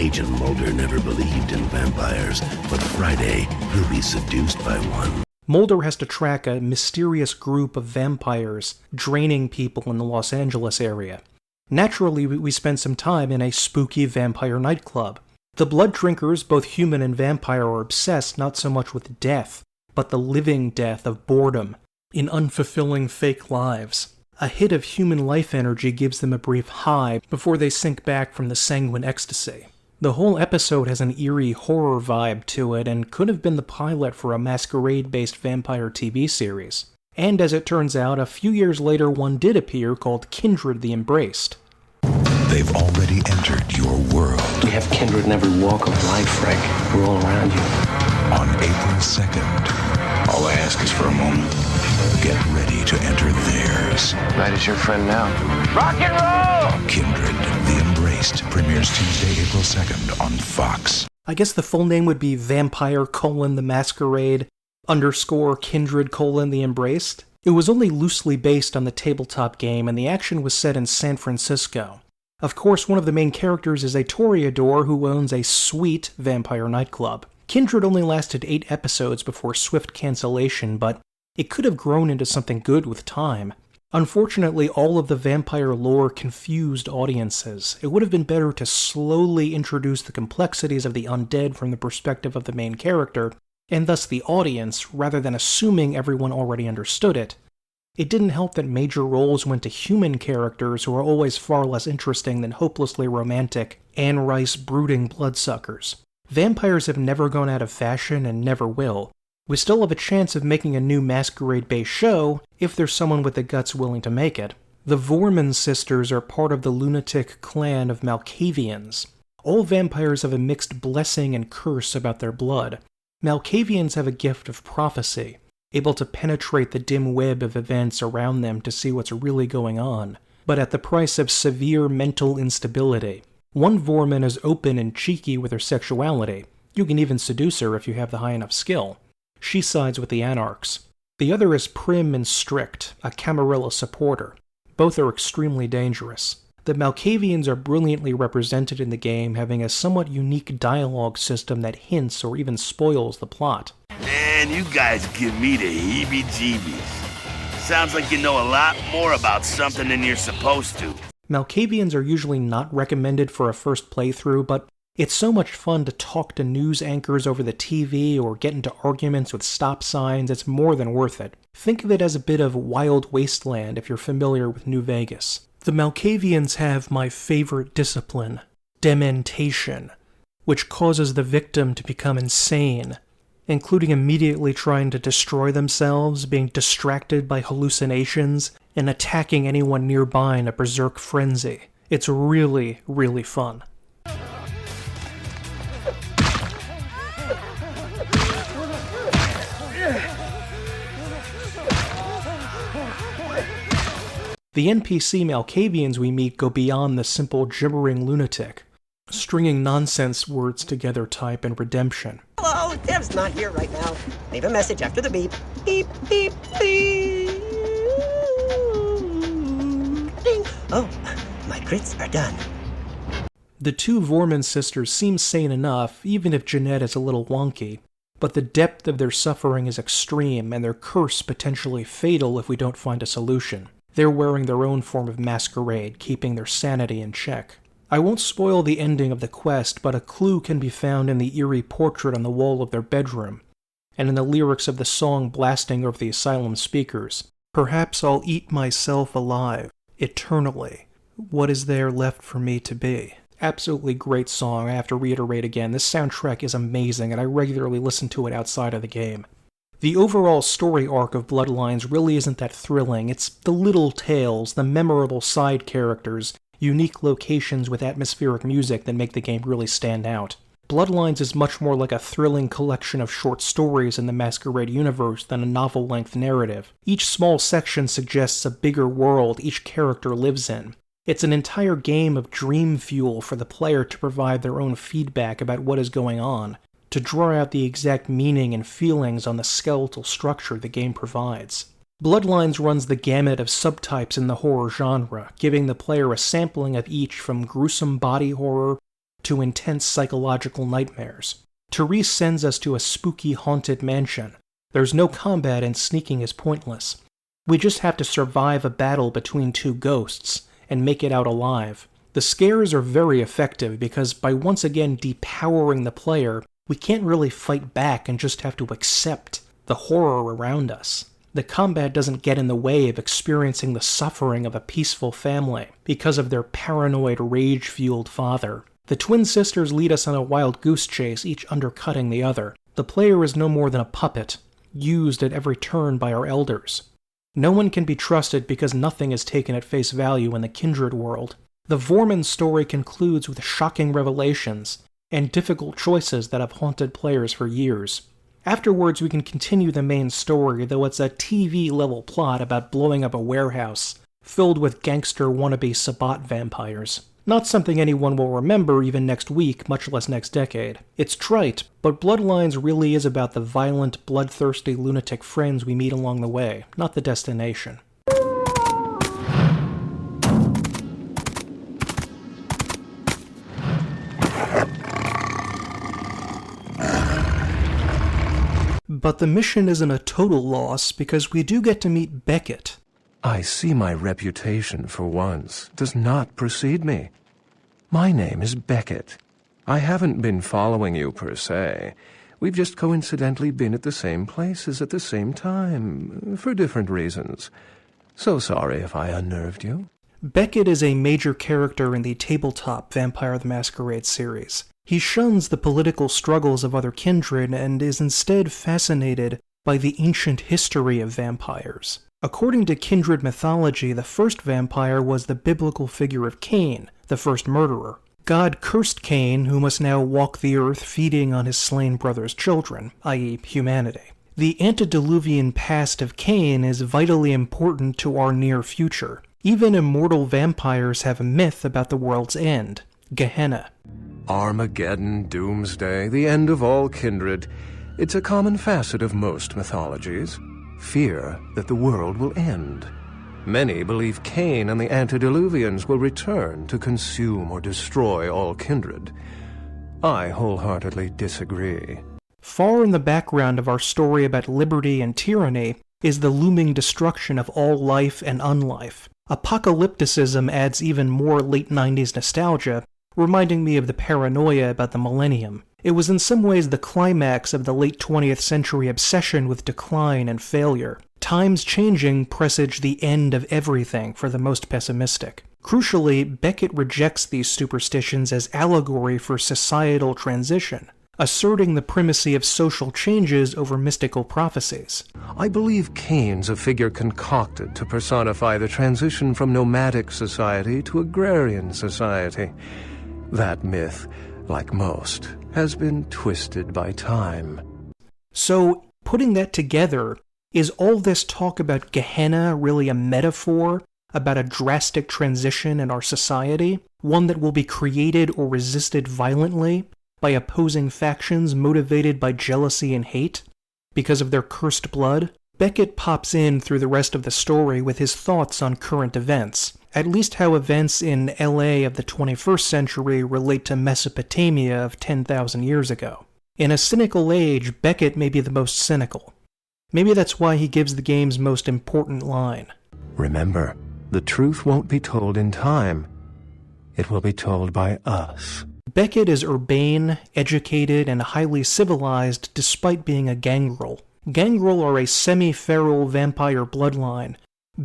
Speaker 16: Agent Mulder never believed in vampires, but Friday, he'll be seduced by one.
Speaker 1: Mulder has to track a mysterious group of vampires draining people in the Los Angeles area. Naturally, we spend some time in a spooky vampire nightclub. The blood drinkers, both human and vampire, are obsessed not so much with death, but the living death of boredom, in unfulfilling fake lives. A hit of human life energy gives them a brief high before they sink back from the sanguine ecstasy. The whole episode has an eerie horror vibe to it and could have been the pilot for a Masquerade-based vampire TV series. And as it turns out, a few years later one did appear called Kindred the Embraced.
Speaker 17: They've already entered your world.
Speaker 5: We have kindred in every walk of life, Frank. We're all around you.
Speaker 17: On April 2nd.
Speaker 14: All I ask is for a moment.
Speaker 17: Get ready to enter theirs.
Speaker 5: Right as your friend now.
Speaker 3: Rock and roll!
Speaker 17: Kindred the Embraced premieres Tuesday, April 2nd on Fox.
Speaker 1: I guess the full name would be Vampire: The Masquerade _ Kindred: The Embraced. It was only loosely based on the tabletop game, and the action was set in San Francisco. Of course, one of the main characters is a toreador who owns a sweet vampire nightclub. Kindred only lasted 8 episodes before swift cancellation, but it could have grown into something good with time. Unfortunately, all of the vampire lore confused audiences. It would have been better to slowly introduce the complexities of the undead from the perspective of the main character, and thus the audience, rather than assuming everyone already understood it. It didn't help that major roles went to human characters who are always far less interesting than hopelessly romantic, Anne Rice brooding bloodsuckers. Vampires have never gone out of fashion and never will. We still have a chance of making a new Masquerade-based show if there's someone with the guts willing to make it. The Vorman sisters are part of the lunatic clan of Malkavians. All vampires have a mixed blessing and curse about their blood. Malkavians have a gift of prophecy, able to penetrate the dim web of events around them to see what's really going on, but at the price of severe mental instability. One Vorman is open and cheeky with her sexuality. You can even seduce her if you have the high enough skill. She sides with the Anarchs. The other is prim and strict, a Camarilla supporter. Both are extremely dangerous. The Malkavians are brilliantly represented in the game, having a somewhat unique dialogue system that hints or even spoils the plot.
Speaker 3: Man, you guys give me the heebie-jeebies. Sounds like you know a lot more about something than you're supposed to.
Speaker 1: Malkavians are usually not recommended for a first playthrough, but it's so much fun to talk to news anchors over the TV or get into arguments with stop signs, it's more than worth it. Think of it as a bit of Wild Wasteland if you're familiar with New Vegas. The Malkavians have my favorite discipline, dementation, which causes the victim to become insane, including immediately trying to destroy themselves, being distracted by hallucinations, and attacking anyone nearby in a berserk frenzy. It's really, really fun. The NPC Malkavians we meet go beyond the simple gibbering lunatic, stringing nonsense words together type and redemption.
Speaker 18: Hello, Dev's not here right now. Leave a message after the beep. Beep, beep, beep. Ding. Oh, my crits are done.
Speaker 1: The two Vorman sisters seem sane enough, even if Jeanette is a little wonky, but the depth of their suffering is extreme, and their curse potentially fatal if we don't find a solution. They're wearing their own form of masquerade, keeping their sanity in check. I won't spoil the ending of the quest, but a clue can be found in the eerie portrait on the wall of their bedroom, and in the lyrics of the song blasting over the asylum speakers. Perhaps I'll eat myself alive, eternally. What is there left for me to be? Absolutely great song, I have to reiterate again. This soundtrack is amazing, and I regularly listen to it outside of the game. The overall story arc of Bloodlines really isn't that thrilling. It's the little tales, the memorable side characters, unique locations with atmospheric music that make the game really stand out. Bloodlines is much more like a thrilling collection of short stories in the Masquerade universe than a novel-length narrative. Each small section suggests a bigger world each character lives in. It's an entire game of dream fuel for the player to provide their own feedback about what is going on, to draw out the exact meaning and feelings on the skeletal structure the game provides. Bloodlines runs the gamut of subtypes in the horror genre, giving the player a sampling of each from gruesome body horror to intense psychological nightmares. Therese sends us to a spooky haunted mansion. There's no combat and sneaking is pointless. We just have to survive a battle between two ghosts and make it out alive. The scares are very effective because by once again depowering the player, we can't really fight back and just have to accept the horror around us. The combat doesn't get in the way of experiencing the suffering of a peaceful family because of their paranoid, rage-fueled father. The twin sisters lead us on a wild goose chase, each undercutting the other. The player is no more than a puppet, used at every turn by our elders. No one can be trusted because nothing is taken at face value in the Kindred world. The Vorman story concludes with shocking revelations and difficult choices that have haunted players for years. Afterwards, we can continue the main story, though it's a TV-level plot about blowing up a warehouse filled with gangster wannabe Sabbat vampires. Not something anyone will remember even next week, much less next decade. It's trite, but Bloodlines really is about the violent, bloodthirsty lunatic friends we meet along the way, not the destination. But the mission isn't a total loss, because we do get to meet Beckett.
Speaker 19: I see my reputation, for once, does not precede me. My name is Beckett. I haven't been following you, per se. We've just coincidentally been at the same places at the same time, for different reasons. So sorry if I unnerved you.
Speaker 1: Beckett is a major character in the tabletop Vampire the Masquerade series. He shuns the political struggles of other kindred and is instead fascinated by the ancient history of vampires. According to kindred mythology, the first vampire was the biblical figure of Cain, the first murderer. God cursed Cain, who must now walk the earth feeding on his slain brother's children, i.e. humanity. The antediluvian past of Cain is vitally important to our near future. Even immortal vampires have a myth about the world's end, Gehenna.
Speaker 19: Armageddon, Doomsday, the end of all kindred. It's a common facet of most mythologies. Fear that the world will end. Many believe Cain and the antediluvians will return to consume or destroy all kindred. I wholeheartedly disagree.
Speaker 1: Far in the background of our story about liberty and tyranny is the looming destruction of all life and unlife. Apocalypticism adds even more late 90s nostalgia, reminding me of the paranoia about the millennium. It was in some ways the climax of the late 20th century obsession with decline and failure. Times changing presage the end of everything for the most pessimistic. Crucially, Beckett rejects these superstitions as allegory for societal transition, asserting the primacy of social changes over mystical prophecies.
Speaker 19: I believe Cain's a figure concocted to personify the transition from nomadic society to agrarian society. That myth, like most, has been twisted by time.
Speaker 1: So, putting that together, is all this talk about Gehenna really a metaphor about a drastic transition in our society? One that will be created or resisted violently by opposing factions motivated by jealousy and hate because of their cursed blood? Beckett pops in through the rest of the story with his thoughts on current events, at least how events in LA of the 21st century relate to Mesopotamia of 10,000 years ago. In a cynical age, Beckett may be the most cynical. Maybe that's why he gives the game's most important line.
Speaker 19: Remember, the truth won't be told in time. It will be told by us.
Speaker 1: Beckett is urbane, educated, and highly civilized despite being a gangrel. Gangrel are a semi-feral vampire bloodline,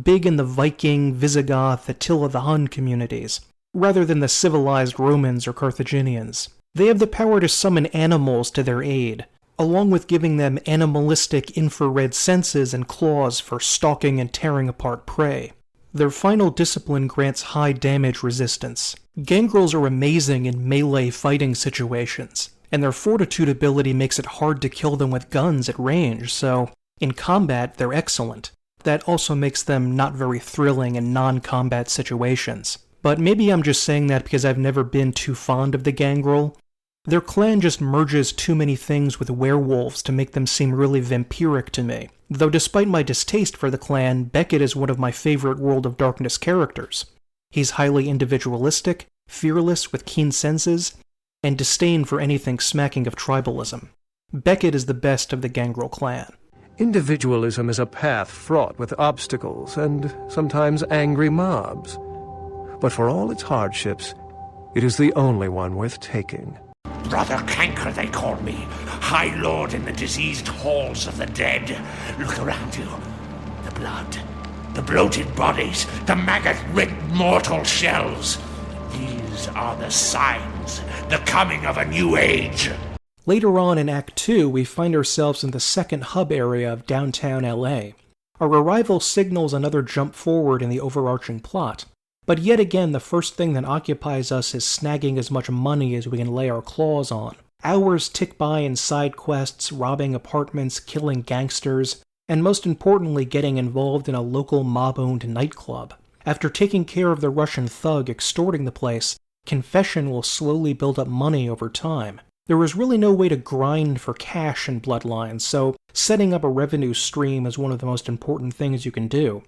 Speaker 1: big in the Viking, Visigoth, Attila the Hun communities, rather than the civilized Romans or Carthaginians. They have the power to summon animals to their aid, along with giving them animalistic infrared senses and claws for stalking and tearing apart prey. Their final discipline grants high damage resistance. Gangrels are amazing in melee fighting situations, and their fortitude ability makes it hard to kill them with guns at range, so in combat they're excellent. That also makes them not very thrilling in non-combat situations. but maybe I'm just saying that because I've never been too fond of the Gangrel. Their clan just merges too many things with werewolves to make them seem really vampiric to me. Though despite my distaste for the clan, Beckett is one of my favorite World of Darkness characters. He's highly individualistic, fearless with keen senses, and disdain for anything smacking of tribalism. Beckett is the best of the Gangrel clan.
Speaker 19: Individualism is a path fraught with obstacles and sometimes angry mobs. But for all its hardships, it is the only one worth taking.
Speaker 3: Brother Canker, they call me. High Lord in the diseased halls of the dead. Look around you. The blood. The bloated bodies. The maggot-ridden mortal shells. These are the signs. The coming of a new age.
Speaker 1: Later on in Act 2, we find ourselves in the second hub area of downtown LA. Our arrival signals another jump forward in the overarching plot. But yet again, the first thing that occupies us is snagging as much money as we can lay our claws on. Hours tick by in side quests, robbing apartments, killing gangsters, and most importantly, getting involved in a local mob-owned nightclub. After taking care of the Russian thug extorting the place, confession will slowly build up money over time. There is really no way to grind for cash in Bloodlines, so setting up a revenue stream is one of the most important things you can do.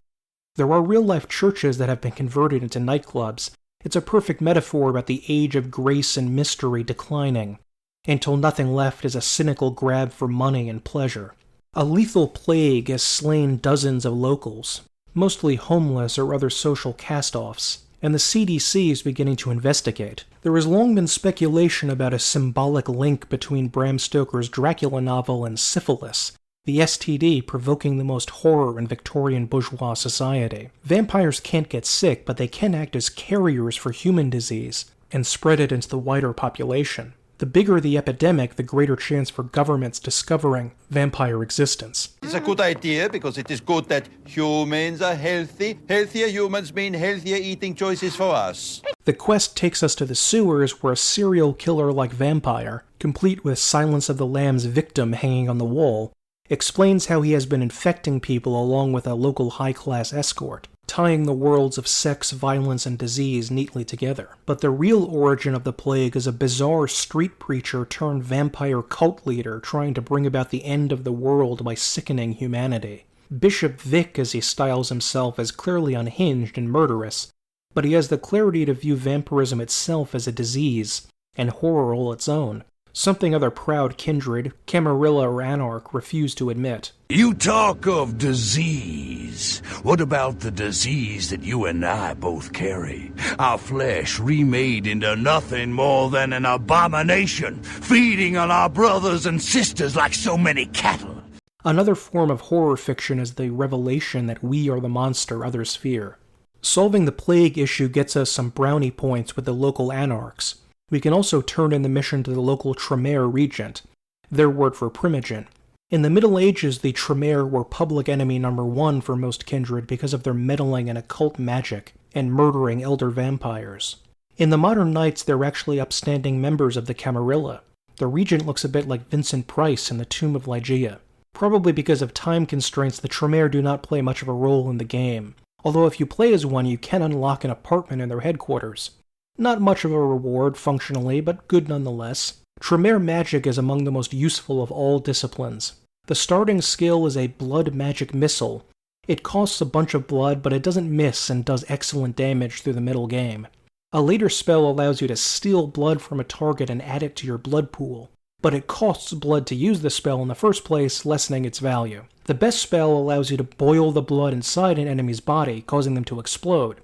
Speaker 1: There are real-life churches that have been converted into nightclubs. It's a perfect metaphor about the age of grace and mystery declining, until nothing left is a cynical grab for money and pleasure. A lethal plague has slain dozens of locals, mostly homeless or other social cast-offs, and the CDC is beginning to investigate. There has long been speculation about a symbolic link between Bram Stoker's Dracula novel and syphilis, the STD provoking the most horror in Victorian bourgeois society. Vampires can't get sick, but they can act as carriers for human disease and spread it into the wider population. The bigger the epidemic, the greater chance for governments discovering vampire existence.
Speaker 20: It's a good idea because it is good that humans are healthy. Healthier humans mean healthier eating choices for us.
Speaker 1: The quest takes us to the sewers where a serial killer-like vampire, complete with Silence of the Lamb's victim hanging on the wall, explains how he has been infecting people along with a local high-class escort, tying the worlds of sex, violence, and disease neatly together. But the real origin of the plague is a bizarre street preacher turned vampire cult leader trying to bring about the end of the world by sickening humanity. Bishop Vic, as he styles himself, is clearly unhinged and murderous, but he has the clarity to view vampirism itself as a disease, and horror all its own. Something other proud kindred, Camarilla or Anarch, refuse to admit.
Speaker 21: You talk of disease. What about the disease that you and I both carry? Our flesh remade into nothing more than an abomination, feeding on our brothers and sisters like so many cattle.
Speaker 1: Another form of horror fiction is the revelation that we are the monster others fear. Solving the plague issue gets us some brownie points with the local Anarchs. We can also turn in the mission to the local Tremere Regent, their word for Primogen. In the Middle Ages, the Tremere were public enemy number one for most kindred because of their meddling in occult magic and murdering elder vampires. In the modern Knights, they're actually upstanding members of the Camarilla. The Regent looks a bit like Vincent Price in the Tomb of Ligeia. Probably because of time constraints, the Tremere do not play much of a role in the game, although if you play as one, you can unlock an apartment in their headquarters. Not much of a reward, functionally, but good nonetheless. Tremere magic is among the most useful of all disciplines. The starting skill is a blood magic missile. It costs a bunch of blood, but it doesn't miss and does excellent damage through the middle game. A later spell allows you to steal blood from a target and add it to your blood pool, but it costs blood to use the spell in the first place, lessening its value. The best spell allows you to boil the blood inside an enemy's body, causing them to explode.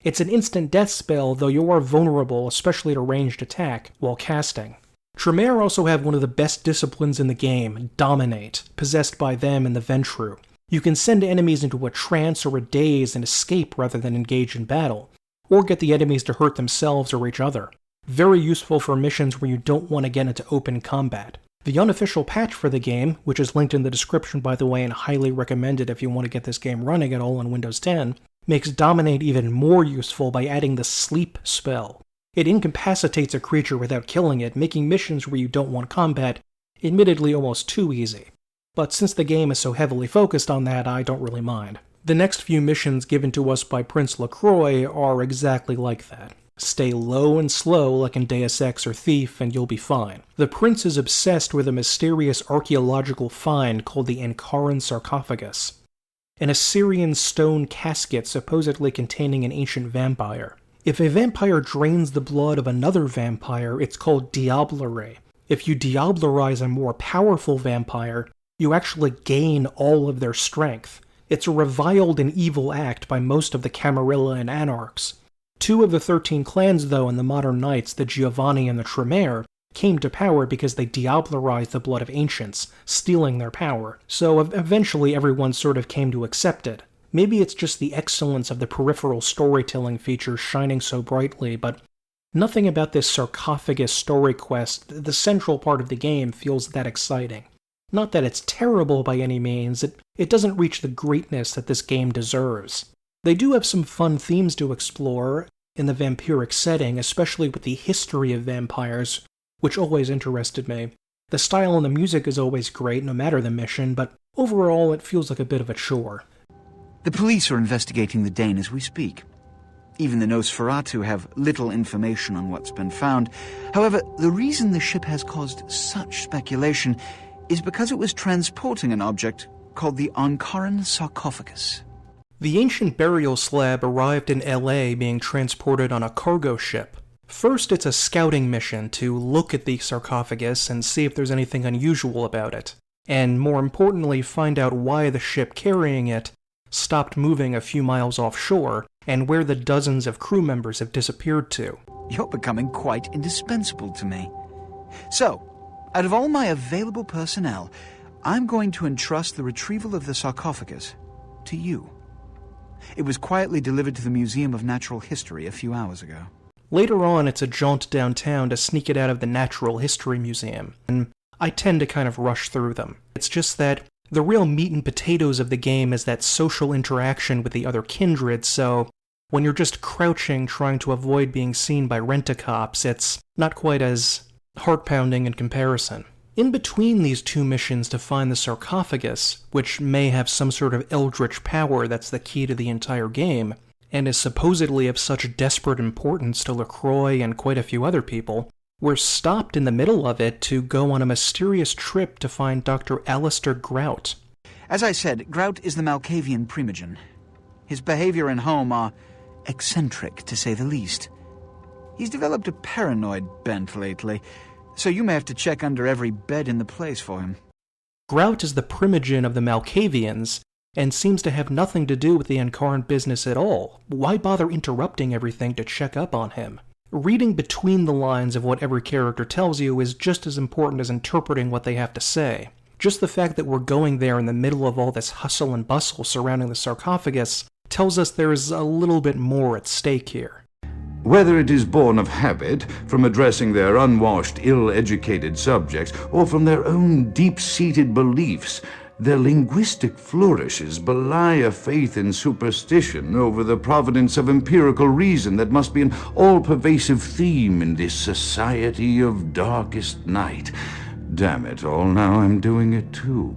Speaker 1: It's an instant death spell, though you are vulnerable, especially to ranged attack, while casting. Tremere also have one of the best disciplines in the game, Dominate, possessed by them and the Ventru. You can send enemies into a trance or a daze and escape rather than engage in battle, or get the enemies to hurt themselves or each other. Very useful for missions where you don't want to get into open combat. The unofficial patch for the game, which is linked in the description by the way and highly recommended if you want to get this game running at all on Windows 10, makes Dominate even more useful by adding the Sleep spell. It incapacitates a creature without killing it, making missions where you don't want combat admittedly almost too easy. But since the game is so heavily focused on that, I don't really mind. The next few missions given to us by Prince LaCroix are exactly like that. Stay low and slow like in Deus Ex or Thief and you'll be fine. The prince is obsessed with a mysterious archaeological find called the Ankaran sarcophagus, an Assyrian stone casket supposedly containing an ancient vampire. If a vampire drains the blood of another vampire, it's called diablere. If you diablerize a more powerful vampire, you actually gain all of their strength. It's a reviled and evil act by most of the Camarilla and Anarchs. 2 of the 13 clans, though, in the modern Knights, the Giovanni and the Tremere, came to power because they diablerized the blood of ancients, stealing their power. So eventually everyone sort of came to accept it. Maybe it's just the excellence of the peripheral storytelling features shining so brightly, but nothing about this sarcophagus story quest, the central part of the game, feels that exciting. Not that it's terrible by any means, it doesn't reach the greatness that this game deserves. They do have some fun themes to explore in the vampiric setting, especially with the history of vampires, which always interested me. The style and the music is always great, no matter the mission, but overall it feels like a bit of a chore.
Speaker 2: The police are investigating the Dane as we speak. Even the Nosferatu have little information on what's been found. However, the reason the ship has caused such speculation is because it was transporting an object called the Ankaran sarcophagus.
Speaker 1: The ancient burial slab arrived in LA being transported on a cargo ship. First, it's a scouting mission to look at the sarcophagus and see if there's anything unusual about it, and more importantly, find out why the ship carrying it stopped moving a few miles offshore, and where the dozens of crew members have disappeared to.
Speaker 2: You're becoming quite indispensable to me. So, out of all my available personnel, I'm going to entrust the retrieval of the sarcophagus to you. It was quietly delivered to the Museum of Natural History a few hours ago.
Speaker 1: Later on, it's a jaunt downtown to sneak it out of the Natural History Museum, and I tend to kind of rush through them. It's just that the real meat and potatoes of the game is that social interaction with the other kindred, so when you're just crouching trying to avoid being seen by rent-a-cops, it's not quite as heart-pounding in comparison. In between these 2 missions to find the sarcophagus, which may have some sort of eldritch power that's the key to the entire game, and is supposedly of such desperate importance to LaCroix and quite a few other people, we're stopped in the middle of it to go on a mysterious trip to find Dr. Alistair Grout.
Speaker 2: As I said, Grout is the Malkavian primogen. His behavior and home are eccentric, to say the least. He's developed a paranoid bent lately, so you may have to check under every bed in the place for him.
Speaker 1: Grout is the primogen of the Malkavians, and seems to have nothing to do with the Ankaran business at all. Why bother interrupting everything to check up on him? Reading between the lines of what every character tells you is just as important as interpreting what they have to say. Just the fact that we're going there in the middle of all this hustle and bustle surrounding the sarcophagus tells us there's a little bit more at stake here.
Speaker 7: Whether it is born of habit, from addressing their unwashed, ill-educated subjects, or from their own deep-seated beliefs, their linguistic flourishes belie a faith in superstition over the providence of empirical reason that must be an all-pervasive theme in this society of darkest night. Damn it all, now I'm doing it too.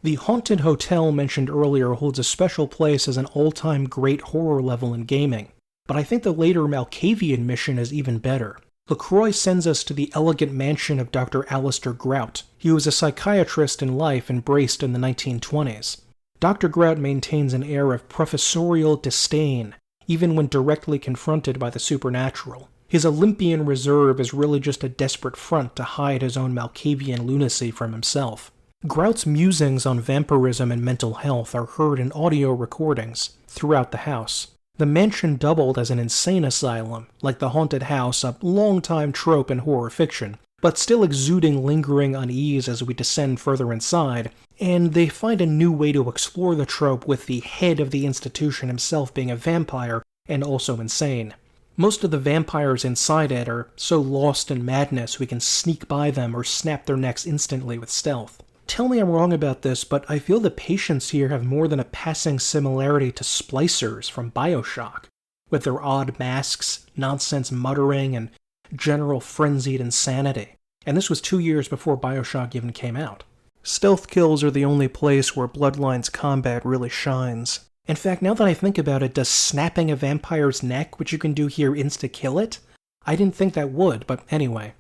Speaker 1: The Haunted Hotel mentioned earlier holds a special place as an all-time great horror level in gaming, but I think the later Malkavian mission is even better. LaCroix sends us to the elegant mansion of Dr. Alistair Grout. He was a psychiatrist in life embraced in the 1920s. Dr. Grout maintains an air of professorial disdain, even when directly confronted by the supernatural. His Olympian reserve is really just a desperate front to hide his own Malkavian lunacy from himself. Grout's musings on vampirism and mental health are heard in audio recordings throughout the house. The mansion doubled as an insane asylum, like the haunted house, a long-time trope in horror fiction, but still exuding lingering unease as we descend further inside, and they find a new way to explore the trope with the head of the institution himself being a vampire and also insane. Most of the vampires inside it are so lost in madness we can sneak by them or snap their necks instantly with stealth. Tell me I'm wrong about this, but I feel the patients here have more than a passing similarity to splicers from BioShock, with their odd masks, nonsense muttering, and general frenzied insanity. And this was 2 years before BioShock even came out. Stealth kills are the only place where Bloodlines combat really shines. In fact, now that I think about it, does snapping a vampire's neck, which you can do here, insta-kill it? I didn't think that would, but anyway.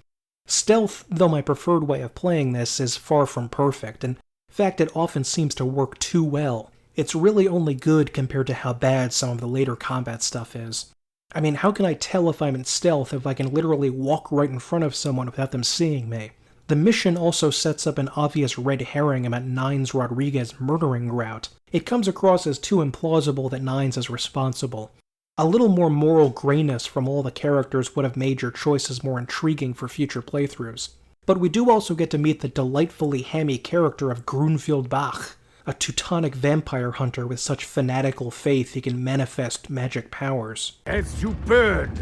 Speaker 1: Stealth, though my preferred way of playing this, is far from perfect, and in fact it often seems to work too well. It's really only good compared to how bad some of the later combat stuff is. I mean, how can I tell if I'm in stealth if I can literally walk right in front of someone without them seeing me? The mission also sets up an obvious red herring about Nines Rodriguez murdering Grout. It comes across as too implausible that Nines is responsible. A little more moral grayness from all the characters would have made your choices more intriguing for future playthroughs. But we do also get to meet the delightfully hammy character of Grunfeld Bach, a Teutonic vampire hunter with such fanatical faith he can manifest magic powers.
Speaker 8: As you burn,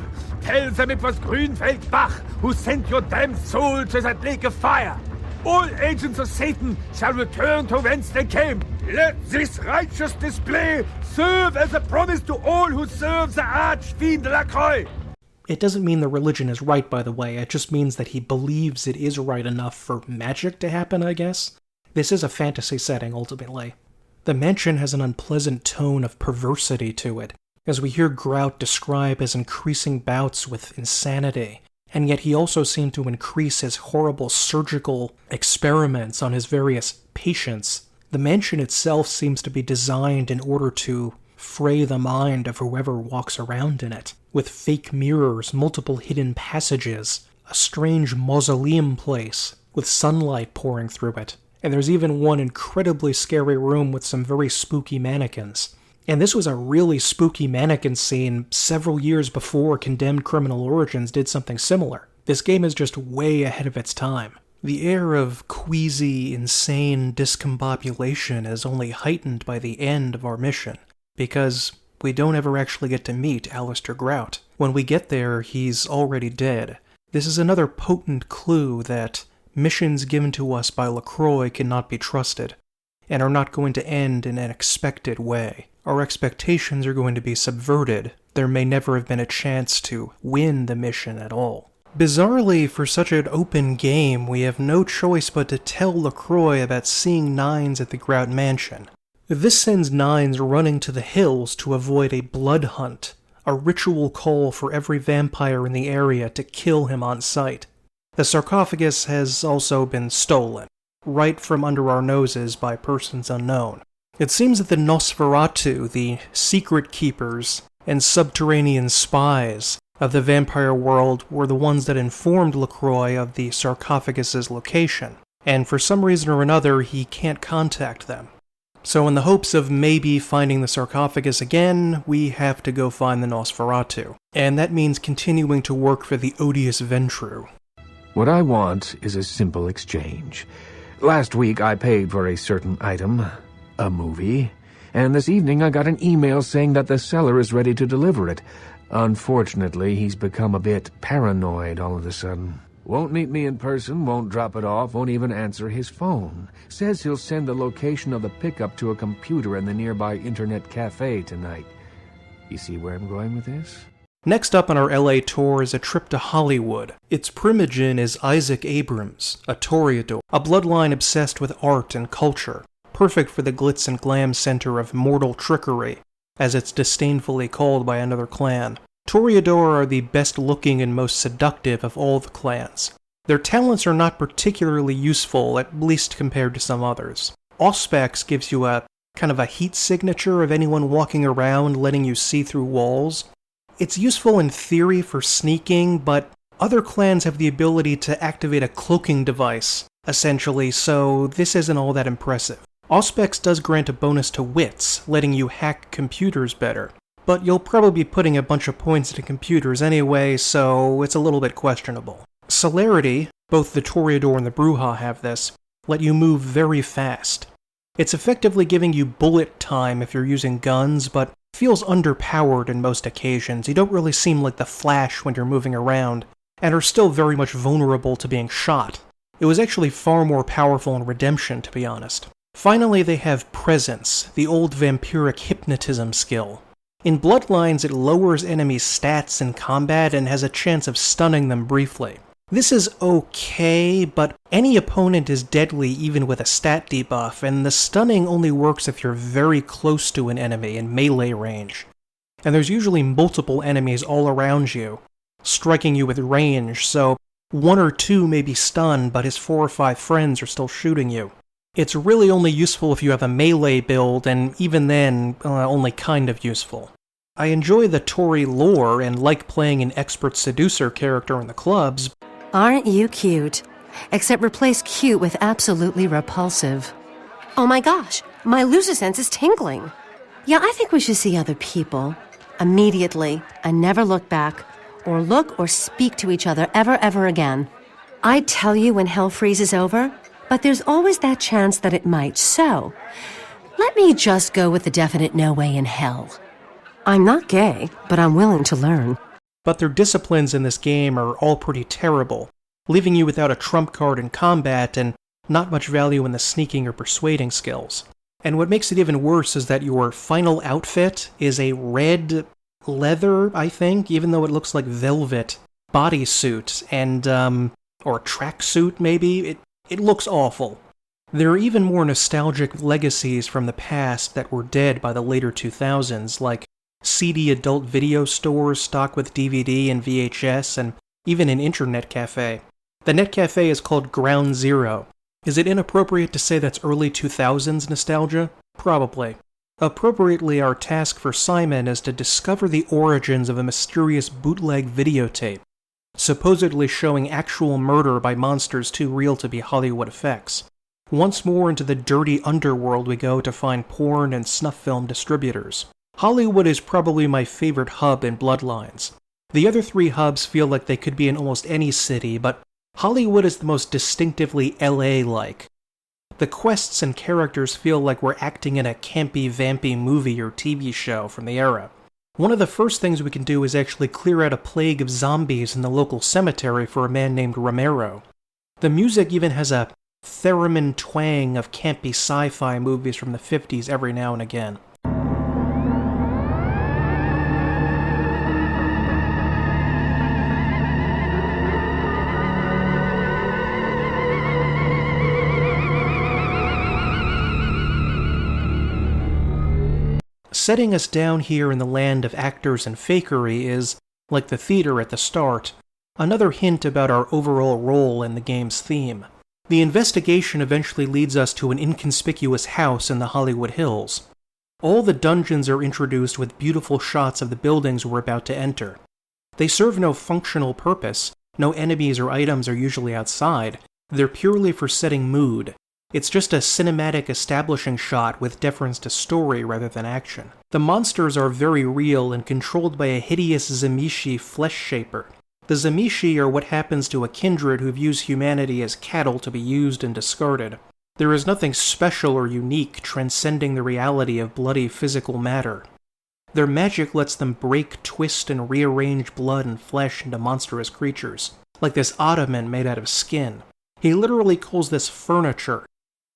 Speaker 8: tell them it was Grunfeld Bach who sent your damned soul to that lake of fire. All agents of Satan shall return to whence they came. Let this righteous display serve as a promise to all who serve the Archfiend Lacroix.
Speaker 1: It doesn't mean the religion is right, by the way. It just means that he believes it is right enough for magic to happen, I guess. This is a fantasy setting, ultimately. The mansion has an unpleasant tone of perversity to it, as we hear Grout describe his increasing bouts with insanity, and yet he also seemed to increase his horrible surgical experiments on his various patients. The mansion itself seems to be designed in order to fray the mind of whoever walks around in it, with fake mirrors, multiple hidden passages, a strange mausoleum place with sunlight pouring through it. And there's even one incredibly scary room with some very spooky mannequins. And this was a really spooky mannequin scene several years before Condemned Criminal Origins did something similar. This game is just way ahead of its time. The air of queasy, insane discombobulation is only heightened by the end of our mission, because we don't ever actually get to meet Alistair Grout. When we get there, he's already dead. This is another potent clue that missions given to us by Lacroix cannot be trusted, and are not going to end in an expected way. Our expectations are going to be subverted. There may never have been a chance to win the mission at all. Bizarrely, for such an open game, we have no choice but to tell Lacroix about seeing Nines at the Grout Mansion. This sends Nines running to the hills to avoid a blood hunt, a ritual call for every vampire in the area to kill him on sight. The sarcophagus has also been stolen, right from under our noses by persons unknown. It seems that the Nosferatu, the secret keepers and subterranean spies of the vampire world, were the ones that informed Lacroix of the sarcophagus's location, and for some reason or another he can't contact them. So in the hopes of maybe finding the sarcophagus again, we have to go find the Nosferatu, and that means continuing to work for the odious Ventru.
Speaker 19: What I want is a simple exchange. Last week I paid for a certain item, a movie, and this evening I got an email saying that the seller is ready to deliver it. Unfortunately, he's become a bit paranoid all of a sudden. Won't meet me in person, won't drop it off, won't even answer his phone. Says he'll send the location of the pickup to a computer in the nearby internet cafe tonight. You see where I'm going with this?
Speaker 1: Next up on our LA tour is a trip to Hollywood. Its primogen is Isaac Abrams, a toreador, a bloodline obsessed with art and culture, perfect for the glitz and glam center of mortal trickery, as it's disdainfully called by another clan. Toreador are the best looking and most seductive of all the clans. Their talents are not particularly useful, at least compared to some others. Auspex gives you a kind of a heat signature of anyone walking around, letting you see through walls. It's useful in theory for sneaking, but other clans have the ability to activate a cloaking device, essentially, so this isn't all that impressive. Auspex does grant a bonus to wits, letting you hack computers better, but you'll probably be putting a bunch of points into computers anyway, so it's a little bit questionable. Celerity, both the Toreador and the Bruja have this, let you move very fast. It's effectively giving you bullet time if you're using guns, but feels underpowered in most occasions. You don't really seem like the Flash when you're moving around, and are still very much vulnerable to being shot. It was actually far more powerful in Redemption, to be honest. Finally, they have Presence, the old vampiric hypnotism skill. In Bloodlines, it lowers enemies' stats in combat and has a chance of stunning them briefly. This is okay, but any opponent is deadly even with a stat debuff, and the stunning only works if you're very close to an enemy in melee range. And there's usually multiple enemies all around you, striking you with range, so one or two may be stunned, but his 4 or 5 friends are still shooting you. It's really only useful if you have a melee build, and even then, only kind of useful. I enjoy the Tori lore and like playing an expert seducer character in the clubs.
Speaker 9: Aren't you cute? Except replace cute with absolutely repulsive. Oh my gosh, my loser sense is tingling. Yeah, I think we should see other people. Immediately, and never look back, or look or speak to each other ever again. I'd tell you when hell freezes over, but there's always that chance that it might, so let me just go with the definite no way in hell. I'm not gay, but I'm willing to learn.
Speaker 1: But their disciplines in this game are all pretty terrible, leaving you without a trump card in combat and not much value in the sneaking or persuading skills. And what makes it even worse is that your final outfit is a red leather, I think, even though it looks like velvet, bodysuit, and, or a tracksuit maybe. It looks awful. There are even more nostalgic legacies from the past that were dead by the later 2000s, like seedy adult video stores stocked with DVD and VHS, and even an internet cafe. The net cafe is called Ground Zero. Is it inappropriate to say that's early 2000s nostalgia? Probably. Appropriately, our task for Simon is to discover the origins of a mysterious bootleg videotape, supposedly showing actual murder by monsters too real to be Hollywood effects. Once more into the dirty underworld we go to find porn and snuff film distributors. Hollywood is probably my favorite hub in Bloodlines. The other 3 hubs feel like they could be in almost any city, but Hollywood is the most distinctively LA-like. The quests and characters feel like we're acting in a campy, vampy movie or TV show from the era. One of the first things we can do is actually clear out a plague of zombies in the local cemetery for a man named Romero. The music even has a theremin twang of campy sci-fi movies from the 50s every now and again. Setting us down here in the land of actors and fakery is, like the theater at the start, another hint about our overall role in the game's theme. The investigation eventually leads us to an inconspicuous house in the Hollywood Hills. All the dungeons are introduced with beautiful shots of the buildings we're about to enter. They serve no functional purpose, no enemies or items are usually outside, they're purely for setting mood. It's just a cinematic establishing shot with deference to story rather than action. The monsters are very real and controlled by a hideous Zamishi flesh shaper. The Zamishi are what happens to a kindred who views humanity as cattle to be used and discarded. There is nothing special or unique transcending the reality of bloody physical matter. Their magic lets them break, twist, and rearrange blood and flesh into monstrous creatures, like this ottoman made out of skin. He literally calls this furniture.